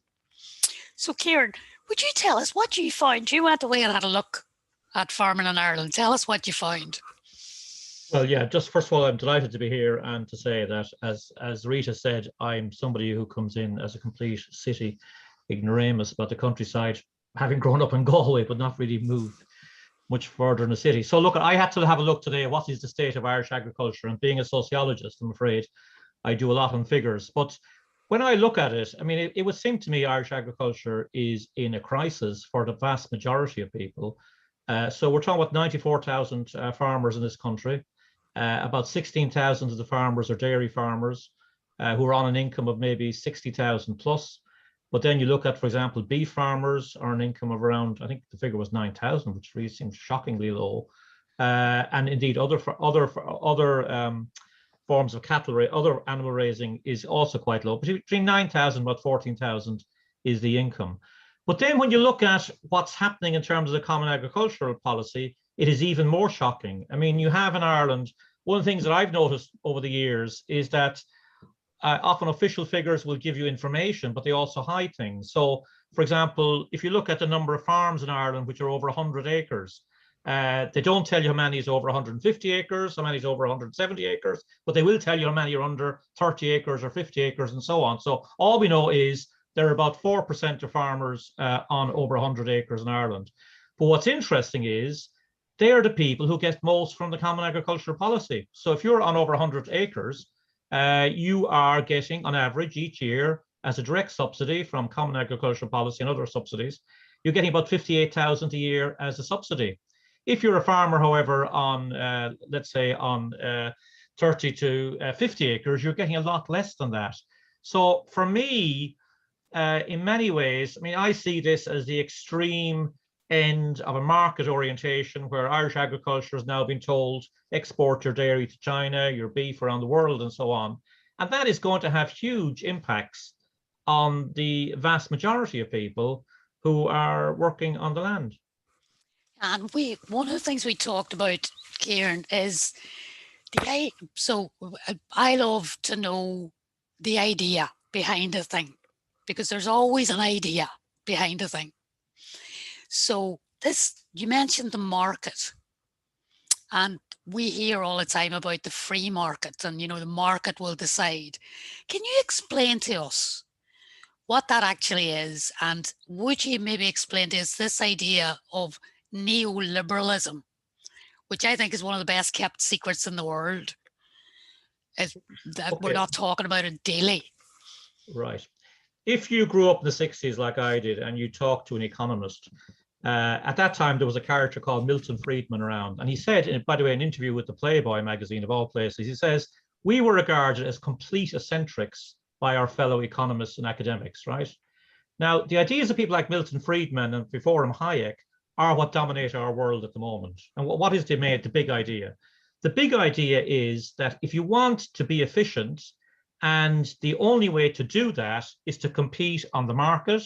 So Kieran, would you tell us what you found? You went away and had a look at farming in Ireland. Tell us what you found. Well, yeah, just first of all, I'm delighted to be here and to say that, as Rita said, I'm somebody who comes in as a complete city ignoramus about the countryside, having grown up in Galway, but not really moved much further in the city. So look, I had to have a look today at what is the state of Irish agriculture, and being a sociologist, I'm afraid I do a lot on figures. But when I look at it, I mean, it would seem to me Irish agriculture is in a crisis for the vast majority of people. So we're talking about 94,000 farmers in this country. About 16,000 of the farmers are dairy farmers who are on an income of maybe 60,000 plus. But then you look at, for example, beef farmers earn an income of around, I think the figure was 9,000, which really seems shockingly low. And indeed, other forms of cattle, other animal raising is also quite low. Between 9,000 and about 14,000 is the income. But then when you look at what's happening in terms of the common agricultural policy, it is even more shocking. I mean, you have in Ireland, one of the things that I've noticed over the years is that often official figures will give you information, but they also hide things. So, for example, if you look at the number of farms in Ireland which are over 100 acres, they don't tell you how many is over 150 acres, how many is over 170 acres, but they will tell you how many are under 30 acres or 50 acres and so on. So all we know is there are about 4% of farmers on over 100 acres in Ireland. But what's interesting is they are the people who get most from the Common Agricultural Policy. So if you're on over 100 acres, you are getting, on average, each year, as a direct subsidy from Common Agricultural Policy and other subsidies, you're getting about 58,000 a year as a subsidy. If you're a farmer, however, on let's say on 30 to 50 acres, you're getting a lot less than that. So for me, in many ways, I mean, I see this as the extreme end of a market orientation where Irish agriculture has now been told export your dairy to China, your beef around the world and so on. And that is going to have huge impacts on the vast majority of people who are working on the land. And one of the things we talked about, Kieran, is so I love to know the idea behind a thing, because there's always an idea behind a thing. So you mentioned the market, and we hear all the time about the free market and, you know, the market will decide. Can you explain to us what that actually is? And would you maybe explain to us this idea of neoliberalism, which I think is one of the best kept secrets in the world, that we're not talking about it daily? Right. If you grew up in the 60s like I did and you talked to an economist, at that time there was a character called Milton Friedman around, and he said, by the way, an interview with the Playboy magazine of all places, he says, we were regarded as complete eccentrics by our fellow economists and academics, right? Now, the ideas of people like Milton Friedman and before him Hayek are what dominate our world at the moment. And what is the big idea? The big idea is that if you want to be efficient, and the only way to do that is to compete on the market,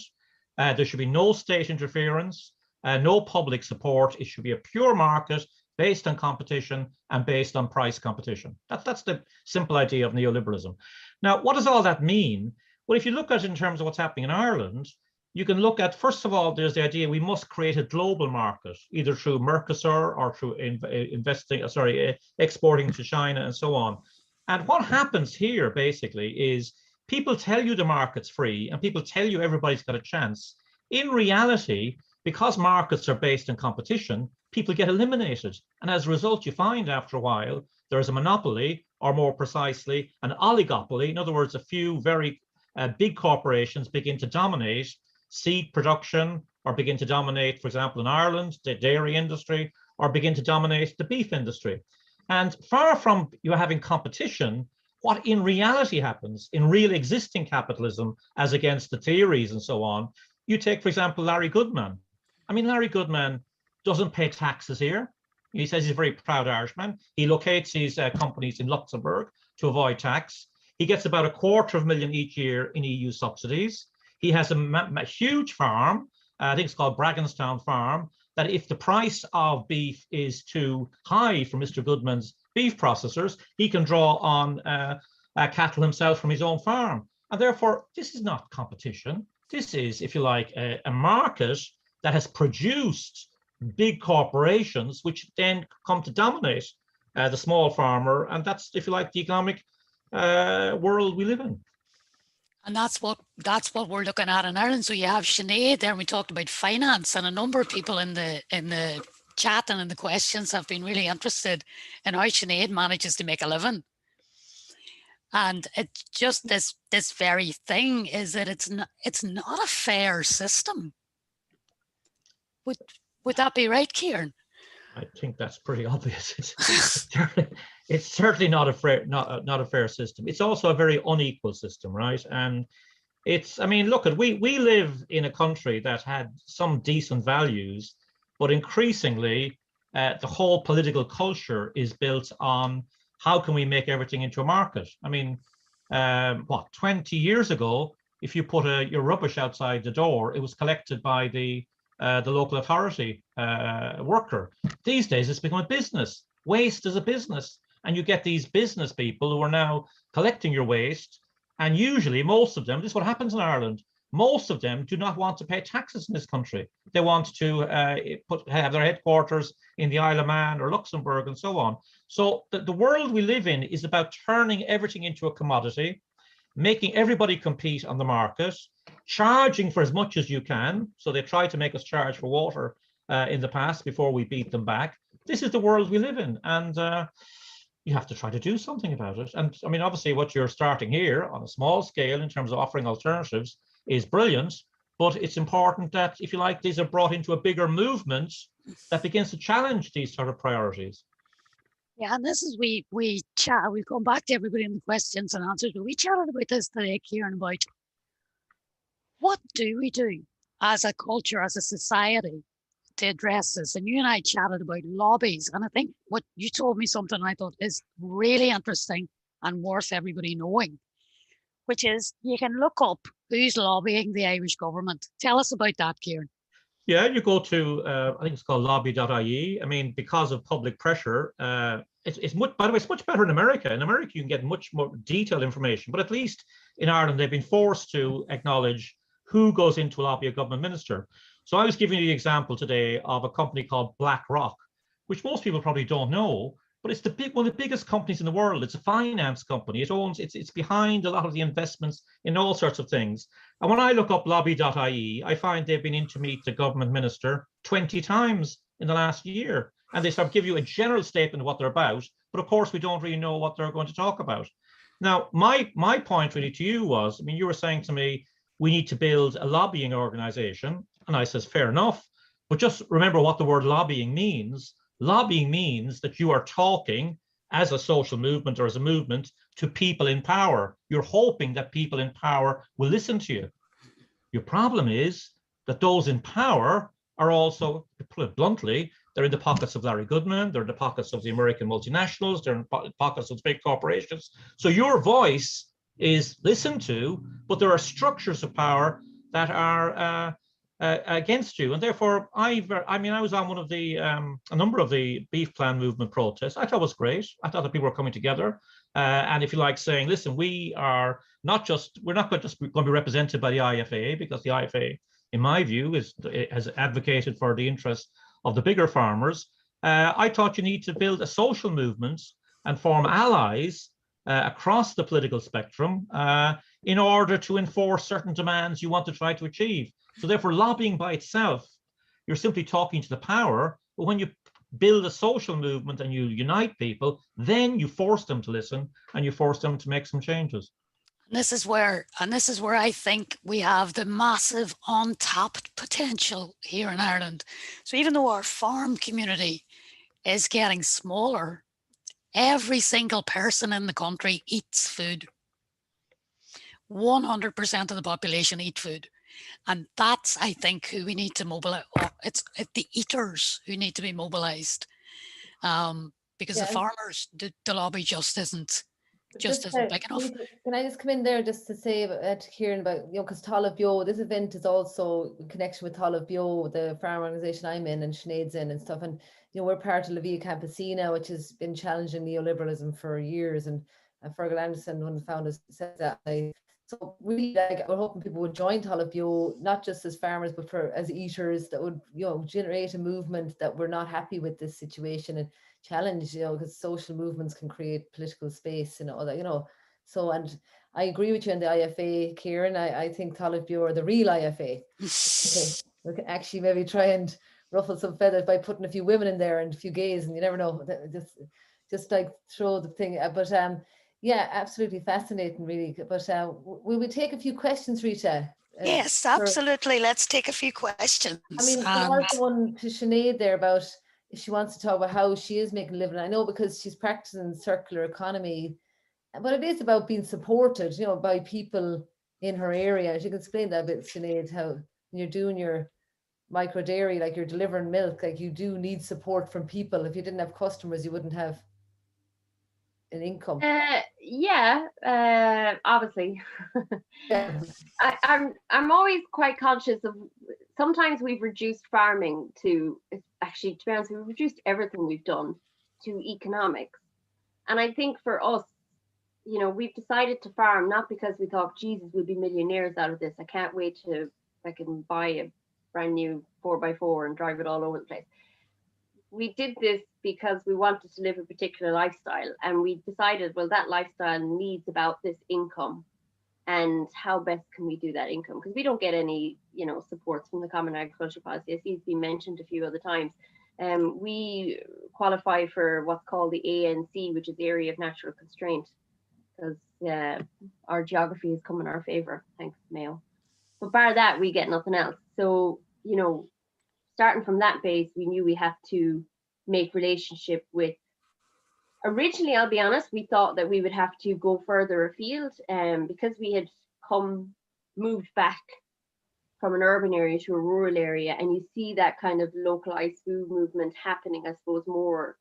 there should be no state interference, no public support. It should be a pure market based on competition and based on price competition. That's the simple idea of neoliberalism. Now, what does all that mean? Well, if you look at it in terms of what's happening in Ireland, you can look at, first of all, there's the idea we must create a global market, either through Mercosur or through exporting to China and so on. And what happens here basically is people tell you the market's free and people tell you everybody's got a chance. In reality, because markets are based on competition, people get eliminated. And as a result, you find after a while, there's a monopoly, or more precisely, an oligopoly. In other words, a few very big corporations begin to dominate seed production, or begin to dominate, for example, in Ireland, the dairy industry, or begin to dominate the beef industry. And far from you having competition, what in reality happens in real existing capitalism, as against the theories and so on, you take, for example, Larry Goodman. I mean, Larry Goodman doesn't pay taxes here. He says he's a very proud Irishman. He locates his companies in Luxembourg to avoid tax. He gets about $250,000 each year in EU subsidies. He has a huge farm, I think it's called Bragginstown Farm, that if the price of beef is too high for Mr. Goodman's beef processors, he can draw on cattle himself from his own farm. And therefore, this is not competition. This is, if you like, a market that has produced big corporations, which then come to dominate the small farmer. And that's, if you like, the economic world we live in. And that's what we're looking at in Ireland. So you have Sinead there, and we talked about finance, and a number of people in the chat and in the questions have been really interested in how Sinead manages to make a living. And it's just this very thing is that it's not a fair system. Would that be right, Kieran? I think that's pretty obvious. It's certainly not a fair system. It's also a very unequal system, right? And I mean, look, we live in a country that had some decent values, but increasingly the whole political culture is built on how can we make everything into a market? I mean, 20 years ago, if you put your rubbish outside the door, it was collected by the local authority worker. These days, it's become a business. Waste is a business. And you get these business people who are now collecting your waste. And usually, most of them, this is what happens in Ireland, most of them do not want to pay taxes in this country. They want to have their headquarters in the Isle of Man or Luxembourg and so on. So the world we live in is about turning everything into a commodity, making everybody compete on the market, charging for as much as you can. So they tried to make us charge for water in the past before we beat them back. This is the world we live in. And you have to try to do something about it. And I mean, obviously, what you're starting here on a small scale in terms of offering alternatives is brilliant. But it's important that, if you like, these are brought into a bigger movement that begins to challenge these sort of priorities. Yeah, and this is we chat. We've gone back to everybody in the questions and answers, but we chatted about this today, Kieran, about what do we do as a culture, as a society, to address this. And you and I chatted about lobbies, and I think what you told me something I thought is really interesting and worth everybody knowing, which is you can look up who's lobbying the Irish government. Tell us about that, Kieran. Yeah, you go to, I think it's called lobby.ie. I mean, because of public pressure, it's much, by the way, it's much better in America. In America, you can get much more detailed information, but at least in Ireland, they've been forced to acknowledge who goes in to lobby a government minister. So I was giving you the example today of a company called BlackRock, which most people probably don't know, but it's one of the biggest companies in the world. It's a finance company. It's behind a lot of the investments in all sorts of things. And when I look up lobby.ie, I find they've been in to meet the government minister 20 times in the last year. And they sort of give you a general statement of what they're about, but of course we don't really know what they're going to talk about. Now, my point really to you was, I mean, you were saying to me, we need to build a lobbying organization. And I says, fair enough, but just remember what the word lobbying means. Lobbying means that you are talking as a social movement or as a movement to people in power. You're hoping that people in power will listen to you. Your problem is that those in power are also, to put it bluntly, they're in the pockets of Larry Goodman, they're in the pockets of the American multinationals, they're in pockets of big corporations. So your voice is listened to, but there are structures of power that are against you, and therefore I was on one of the a number of the beef plan movement protests. I thought it was great. I thought that people were coming together, and if you like, saying, listen, we're not just going to be represented by the IFA, because the IFA, in my view, has advocated for the interests of the bigger farmers. I thought you need to build a social movement and form allies across the political spectrum in order to enforce certain demands you want to try to achieve. So therefore, lobbying by itself, you're simply talking to the power. But when you build a social movement and you unite people, then you force them to listen and you force them to make some changes. And this is where I think we have the massive untapped potential here in Ireland. So even though our farm community is getting smaller, every single person in the country eats food. 100% of the population eat food. And that's, I think, who we need to mobilize. It's the eaters who need to be mobilized, because the farmers, the lobby just isn't big enough. Can I just come in there just to say to Kieran about, because Talamh Beo, this event is also in connection with Talamh Beo, the farm organisation I'm in and Sinead's in and stuff. And, we're part of La Via Campesina, which has been challenging neoliberalism for years. And Fergal Anderson, one of the founders, said that. So really, we're hoping people would join Talamh Beo, not just as farmers, but as eaters, that would, generate a movement that we're not happy with this situation and challenge, because social movements can create political space and all that, So, and I agree with you on the IFA, Kieran. I think Talamh Beo are the real IFA. Okay, we can actually maybe try and ruffle some feathers by putting a few women in there and a few gays, and you never know, just like throw the thing. But yeah, absolutely fascinating, really. But will we take a few questions, Rita? Yes, absolutely. Let's take a few questions. I mean, there was one to Sinead there about if she wants to talk about how she is making a living. I know because she's practicing circular economy, but it is about being supported, by people in her area. She can explain that a bit, Sinead, how when you're doing your micro dairy, like you're delivering milk, like you do need support from people. If you didn't have customers, you wouldn't have an income. Obviously. I'm always quite conscious of, sometimes we've reduced farming to, actually, to be honest, we've reduced everything we've done to economics. And I think for us, we've decided to farm not because we thought, Jesus, we'll be millionaires out of this. I can't wait to, I can buy a brand new 4x4 and drive it all over the place. We did this because we wanted to live a particular lifestyle, and we decided, well, that lifestyle needs about this income, and how best can we do that income? Because we don't get any, supports from the Common Agricultural Policy, as it's been mentioned a few other times. We qualify for what's called the ANC, which is Area of Natural Constraint, because our geography has come in our favor, thanks to Mayo. But bar that, we get nothing else. So, you know, starting from that base, we knew we had to make relationship with. Originally, I'll be honest, we thought that we would have to go further afield, because we had moved back from an urban area to a rural area, and you see that kind of localized food movement happening, I suppose, more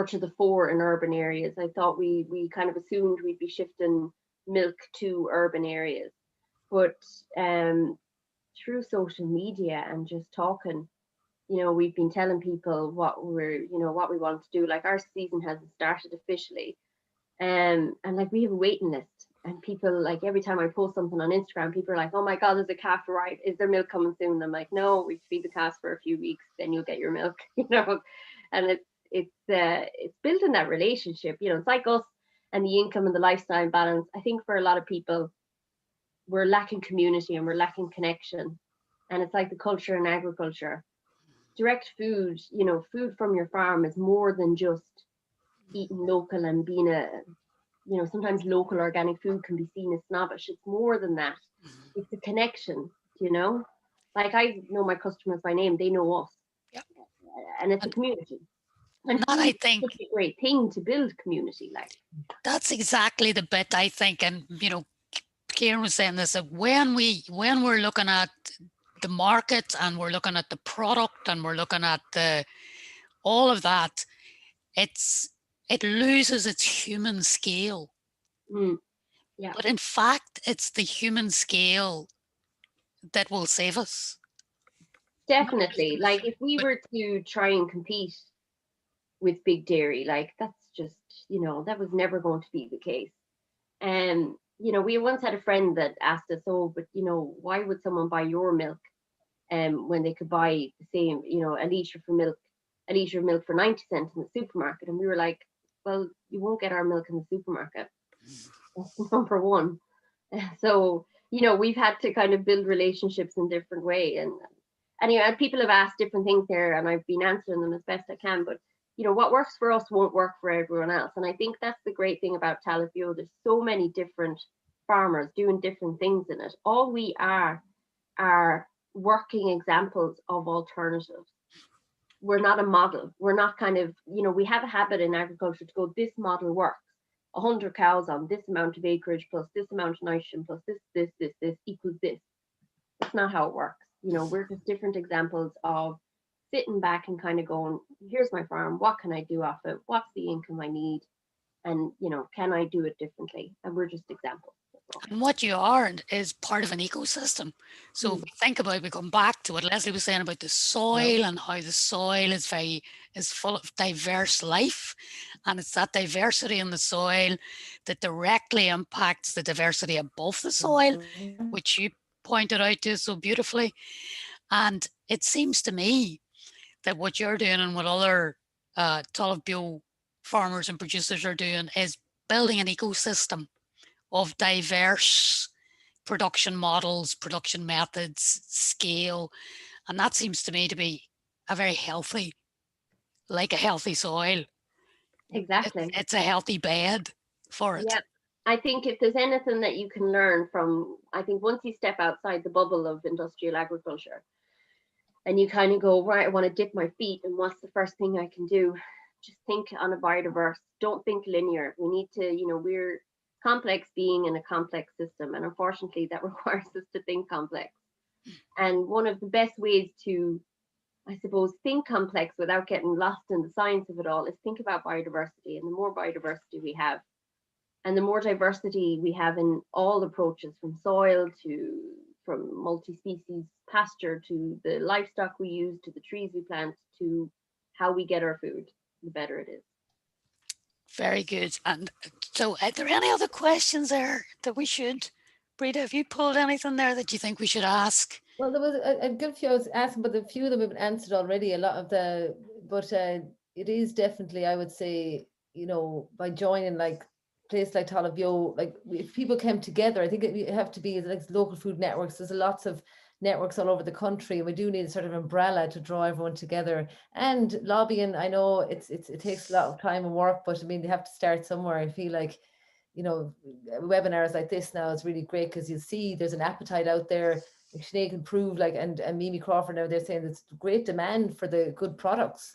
to the fore in urban areas. I thought we kind of assumed we'd be shifting milk to urban areas, but through social media and just talking, you know, we've been telling people what we want to do. Like, our season hasn't started officially, and like, we have a waiting list, and people, like, every time I post something on Instagram, people are like, oh my god, there's a calf arrived, is there milk coming soon? And I'm like, no, we feed the calves for a few weeks, then you'll get your milk. You know, and it's building that relationship. You know, it's like us and the income and the lifestyle balance. I think for a lot of people, we're lacking community and we're lacking connection, and it's like the culture in agriculture. Direct food, you know, food from your farm is more than just eating local and being you know, sometimes local organic food can be seen as snobbish. It's more than that. It's a connection, you know. Like, I know my customers by name, they know us. Yep. And it's a community. And that, I think, it's a great thing to build community. Like, that's exactly the bit, I think. And, you know, Kieran was saying this, that when we're looking at the market and we're looking at the product and we're looking at all of that, it loses its human scale. Yeah. But in fact, it's the human scale that will save us. Definitely. Like, if we were to try and compete with big dairy, like, that's just, you know, that was never going to be the case. And you know, we once had a friend that asked us, oh, but you know, why would someone buy your milk when they could buy the same, you know, a litre of milk for 90 cents in the supermarket? And we were like, well, you won't get our milk in the supermarket. That's number one. So, you know, we've had to kind of build relationships in different way. And anyway, people have asked different things there, and I've been answering them as best I can. But you know, what works for us won't work for everyone else. And I think that's the great thing about Talamh Beo. There's so many different farmers doing different things in it. All we are working examples of alternatives. We're not a model. We're not kind of, you know, we have a habit in agriculture to go, this model works. 100 cows on this amount of acreage plus this amount of nitrogen plus this equals this. That's not how it works. You know, we're just different examples of sitting back and kind of going, here's my farm, what can I do off it? What's the income I need? And, you know, can I do it differently? And we're just examples. And what you are is part of an ecosystem. So if we think about, we come back to what Leslie was saying about the soil and how the soil is full of diverse life. And it's that diversity in the soil that directly impacts the diversity above the soil, which you pointed out to so beautifully. And it seems to me that what you're doing and what other Talamh Beo farmers and producers are doing is building an ecosystem of diverse production models, production methods, scale. And that seems to me to be a very healthy, like a healthy soil. Exactly. It's a healthy bed for it. Yeah. I think if there's anything that you can learn from, I think once you step outside the bubble of industrial agriculture and you kind of go, right, I want to dip my feet, and what's the first thing I can do? Just think on a biodiverse. Don't think linear. We need to, you know, we're complex being in a complex system, and unfortunately that requires us to think complex. And one of the best ways to, I suppose, think complex without getting lost in the science of it all is think about biodiversity. And the more biodiversity we have, and the more diversity we have in all approaches, from soil to from multi-species pasture to the livestock we use to the trees we plant to how we get our food, the better it is. Very good. And so are there any other questions there that we should, Breda, have you pulled anything there that you think we should ask? Well, there was a good few I was asking, but a few of them have been answered already, a lot of the, but it is definitely, I would say, you know, by joining like place like Talamh Beo, like if people came together, I think it have to be like local food networks. There's lots of networks all over the country. We do need a sort of umbrella to draw everyone together. And lobbying, I know it takes a lot of time and work, but I mean, they have to start somewhere. I feel like, you know, webinars like this now is really great because you see there's an appetite out there. Sinead can prove, like, and Mimi Crawford now, they're saying there's great demand for the good products.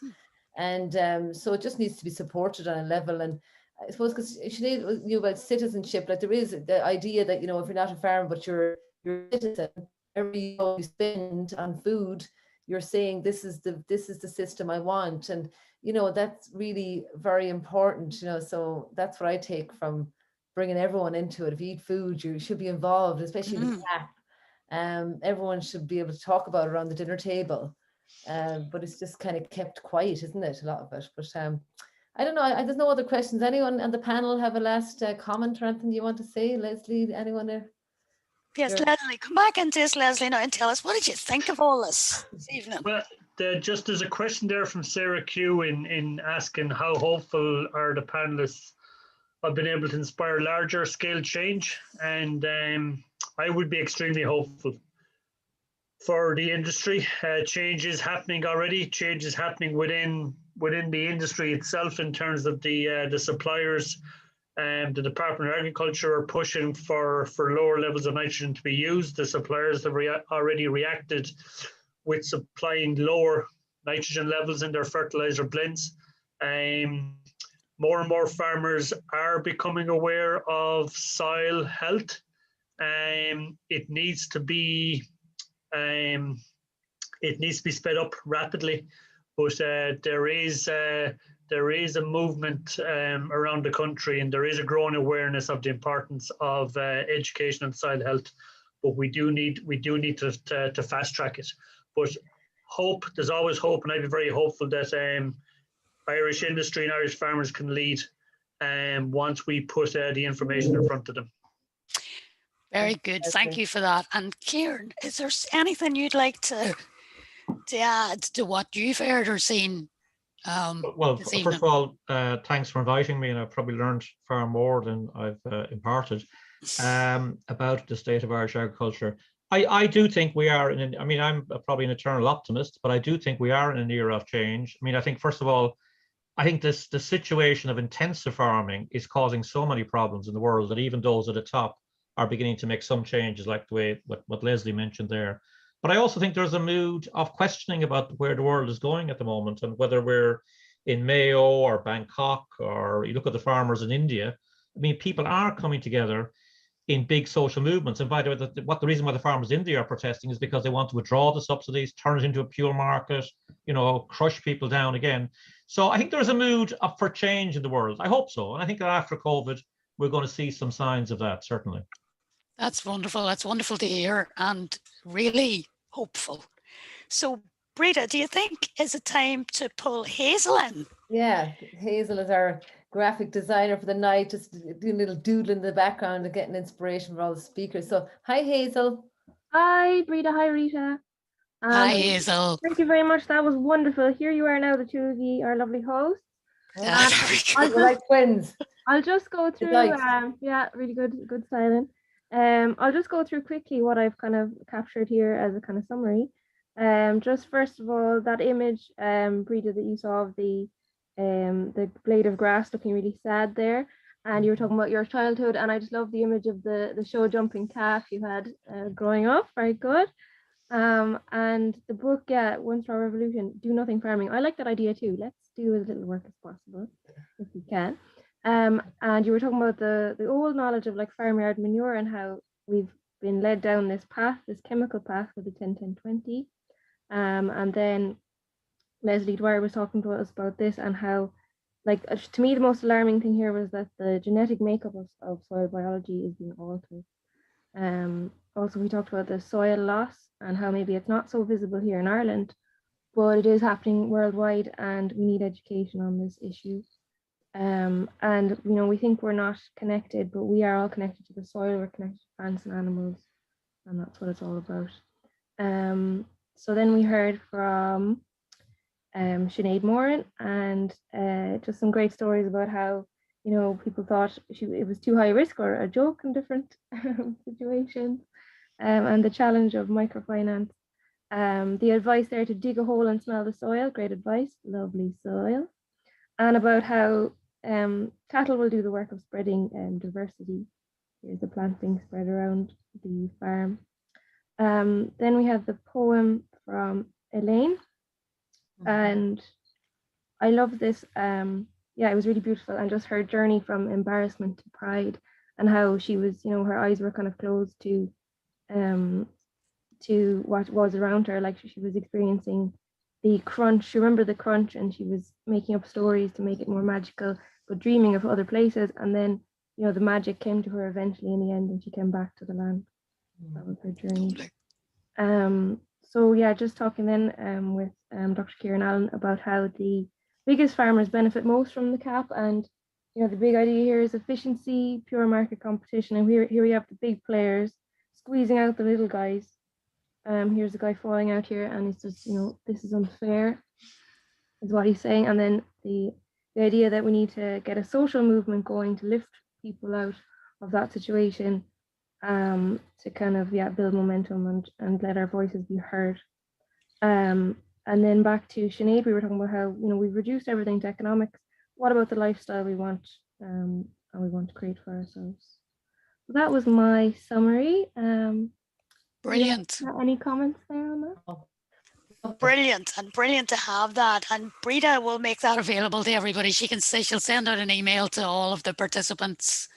And so it just needs to be supported on a level. And I suppose, because Sinead, you about citizenship, like there is the idea that, you know, if you're not a farmer, but you're a citizen, every euro you spend on food, you're saying this is the system I want. And, you know, that's really very important, you know, so that's what I take from bringing everyone into it. If you eat food, you should be involved, especially the CAP. Everyone should be able to talk about it around the dinner table. But it's just kind of kept quiet, isn't it? A lot of it. But I don't know. There's no other questions. Anyone on the panel have a last comment or anything you want to say? Leslie, anyone there? Yes, Leslie, come back into this, Leslie, now and tell us, what did you think of all this evening? Well, just there's a question there from Sarah Q in asking how hopeful are the panelists of being able to inspire larger scale change, and I would be extremely hopeful for the industry. Change is happening already. Change is happening within the industry itself in terms of the suppliers. The Department of Agriculture are pushing for lower levels of nitrogen to be used. The suppliers have already reacted with supplying lower nitrogen levels in their fertilizer blends. More and more farmers are becoming aware of soil health. It needs to be sped up rapidly, but there is a movement around the country, and there is a growing awareness of the importance of education and soil health. But we do need to fast track it. But hope, there's always hope, and I'd be very hopeful that Irish industry and Irish farmers can lead once we put the information in front of them. Very good. Thank you for that. And Kieran, is there anything you'd like to add to what you've heard or seen? Well, first of all, thanks for inviting me, and I've probably learned far more than I've imparted about the state of Irish agriculture. I do think we are I mean, I'm probably an eternal optimist, but I do think we are in an era of change. I mean, I think, first of all, I think the situation of intensive farming is causing so many problems in the world that even those at the top are beginning to make some changes, like the way what Leslie mentioned there. But I also think there's a mood of questioning about where the world is going at the moment, and whether we're in Mayo or Bangkok, or you look at the farmers in India. I mean, people are coming together in big social movements. And by the way, the reason why the farmers in India are protesting is because they want to withdraw the subsidies, turn it into a pure market, you know, crush people down again. So I think there's a mood for change in the world. I hope so. And I think that after COVID, we're going to see some signs of that, certainly. That's wonderful. That's wonderful to hear, and really hopeful. So, Breda, do you think is it time to pull Hazel in? Yeah, Hazel is our graphic designer for the night, just doing a little doodle in the background and getting inspiration from all the speakers. So, hi, Hazel. Hi, Breda. Hi, Rita. Hi, Hazel. Thank you very much. That was wonderful. Here you are now, the two of you are lovely hosts. We're like twins. I'll just go through. Yeah, really good styling. I'll just go through quickly what I've kind of captured here as a kind of summary. Just first of all, that image, Breda, that you saw of the blade of grass looking really sad there, and you were talking about your childhood, and I just love the image of the show jumping calf you had growing up. Very good. And the book, yeah, One Straw Revolution, Do Nothing Farming. I like that idea too. Let's do as little work as possible if we can. And you were talking about the old knowledge of like farmyard manure and how we've been led down this path, this chemical path with the 10-10-20. And then Leslie Dwyer was talking to us about this, and how, like, to me, the most alarming thing here was that the genetic makeup of soil biology is being altered. Also, we talked about the soil loss and how maybe it's not so visible here in Ireland, but it is happening worldwide, and we need education on this issue. And, you know, we think we're not connected, but we are all connected to the soil, we're connected to plants and animals, and that's what it's all about. So then we heard from Sinead Moran, and just some great stories about how, you know, people thought it was too high risk or a joke in different situations. and the challenge of microfinance. The advice there to dig a hole and smell the soil, great advice, lovely soil. And about how cattle will do the work of spreading diversity. Here's the plant being spread around the farm. Then we have the poem from Elaine, and I love this. Yeah, it was really beautiful, and just her journey from embarrassment to pride, and how she was, you know, her eyes were kind of closed to what was around her. Like she was experiencing the crunch. She remembered the crunch, and she was making up stories to make it more magical, but dreaming of other places. And then, you know, the magic came to her eventually in the end, and she came back to the land. That was her journey. So yeah, just talking then with Dr. Kieran Allen about how the biggest farmers benefit most from the CAP, and you know the big idea here is efficiency, pure market competition, and here we have the big players squeezing out the little guys. Here's a guy falling out here, and it's just, you know, this is unfair, is what he's saying. And then the idea that we need to get a social movement going to lift people out of that situation, to kind of build momentum and let our voices be heard. And then back to Sinead, we were talking about how, you know, we've reduced everything to economics. What about the lifestyle we want and we want to create for ourselves? So that was my summary. Brilliant. Any comments there on that? Brilliant, and brilliant to have that. And Breda will make that available to everybody. She'll send out an email to all of the participants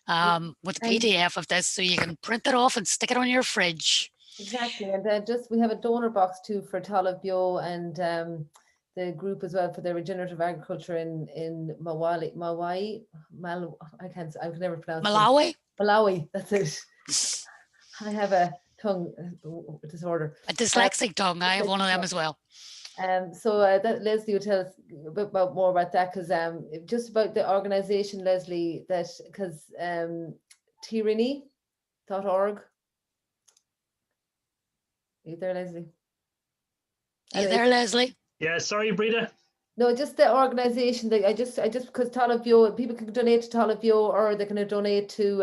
with a PDF of this, so you can print it off and stick it on your fridge. Exactly, and we have a donor box too for Talamh Beo and the group as well for the regenerative agriculture in Malawi. I can never pronounce Malawi. Malawi, that's it. I have a tongue disorder. A dyslexic tongue. I have one of them as well. So that Leslie will tell us a bit more about that, because just about the organisation, Leslie, that because Tirini.org. Are you there, Leslie? Are you there, Leslie? Yeah, sorry, Breda. No, just the organisation. That I just because Talamh Beo, people can donate to Talamh Beo, or they can donate to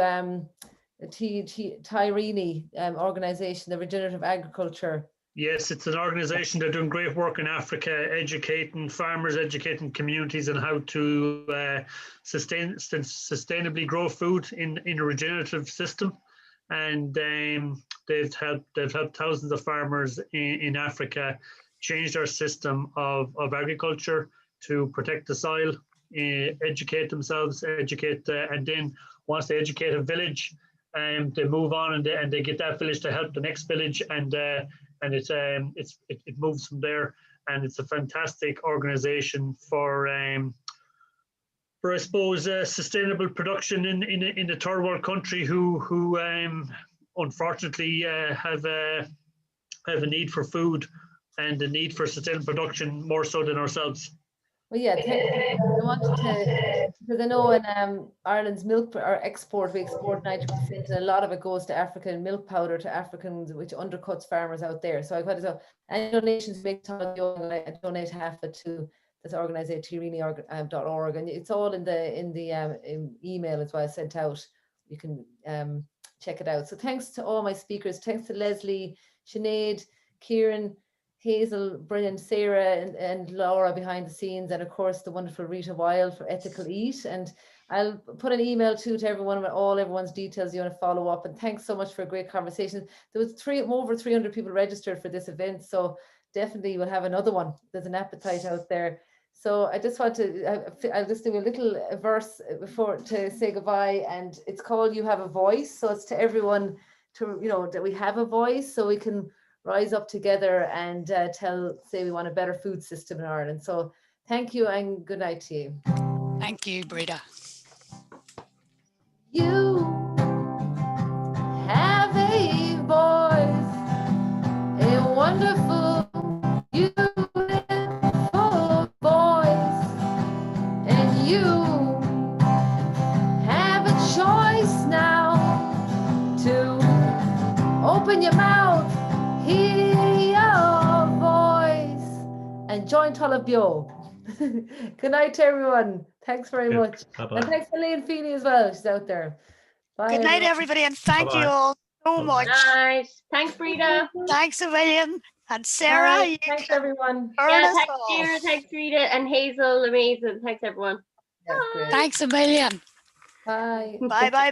Tirini organisation, the regenerative agriculture. Yes, it's an organisation. They're doing great work in Africa, educating farmers, educating communities on how to sustainably grow food in a regenerative system. And they've helped thousands of farmers in Africa change their system of agriculture to protect the soil, educate themselves, and then once they educate a village, they move on and they get that village to help the next village, and it moves from there. And it's a fantastic organization for I suppose sustainable production in the third world country who unfortunately have a need for food and a need for sustainable production more so than ourselves. Well, yeah, I wanted to, because I know in Ireland's milk or export, we export 90%, and a lot of it goes to African milk powder to Africans, which undercuts farmers out there. So I've got to, any donations make I donate half it to this organisation, tirini.org, and it's all in the email as well I sent out. You can check it out. So thanks to all my speakers. Thanks to Leslie, Sinead, Kieran, Hazel, brilliant, Sarah and Laura behind the scenes, and of course the wonderful Rita Weil for Ethical Eat. And I'll put an email to everyone with everyone's details you want to follow up. And thanks so much for a great conversation. There was over 300 people registered for this event, so definitely we'll have another one. There's an appetite out there. So I just want to, I'll just do a little verse before to say goodbye, and it's called You Have a Voice. So it's to everyone to, you know, that we have a voice, so we can rise up together and say we want a better food system in Ireland. So thank you and good night to you. Thank you, Breda. You have a voice, a wonderful, beautiful voice, and you have a choice now to open your mouth, hear your voice, and join Talamh Beo. Good night to everyone. Thanks very much. Bye-bye. And thanks to Elaine Feeney as well. She's out there. Bye. Good night, everybody, and thank you all so much. Nice. Thanks, Rita. Thanks a million. And Sarah, Alright, you thanks can everyone. turn Yeah, us thanks, off. Sarah. Thanks, Rita. And Hazel. Amazing. Thanks, everyone. That's great. Thanks a million. Bye. Bye, bye, bye.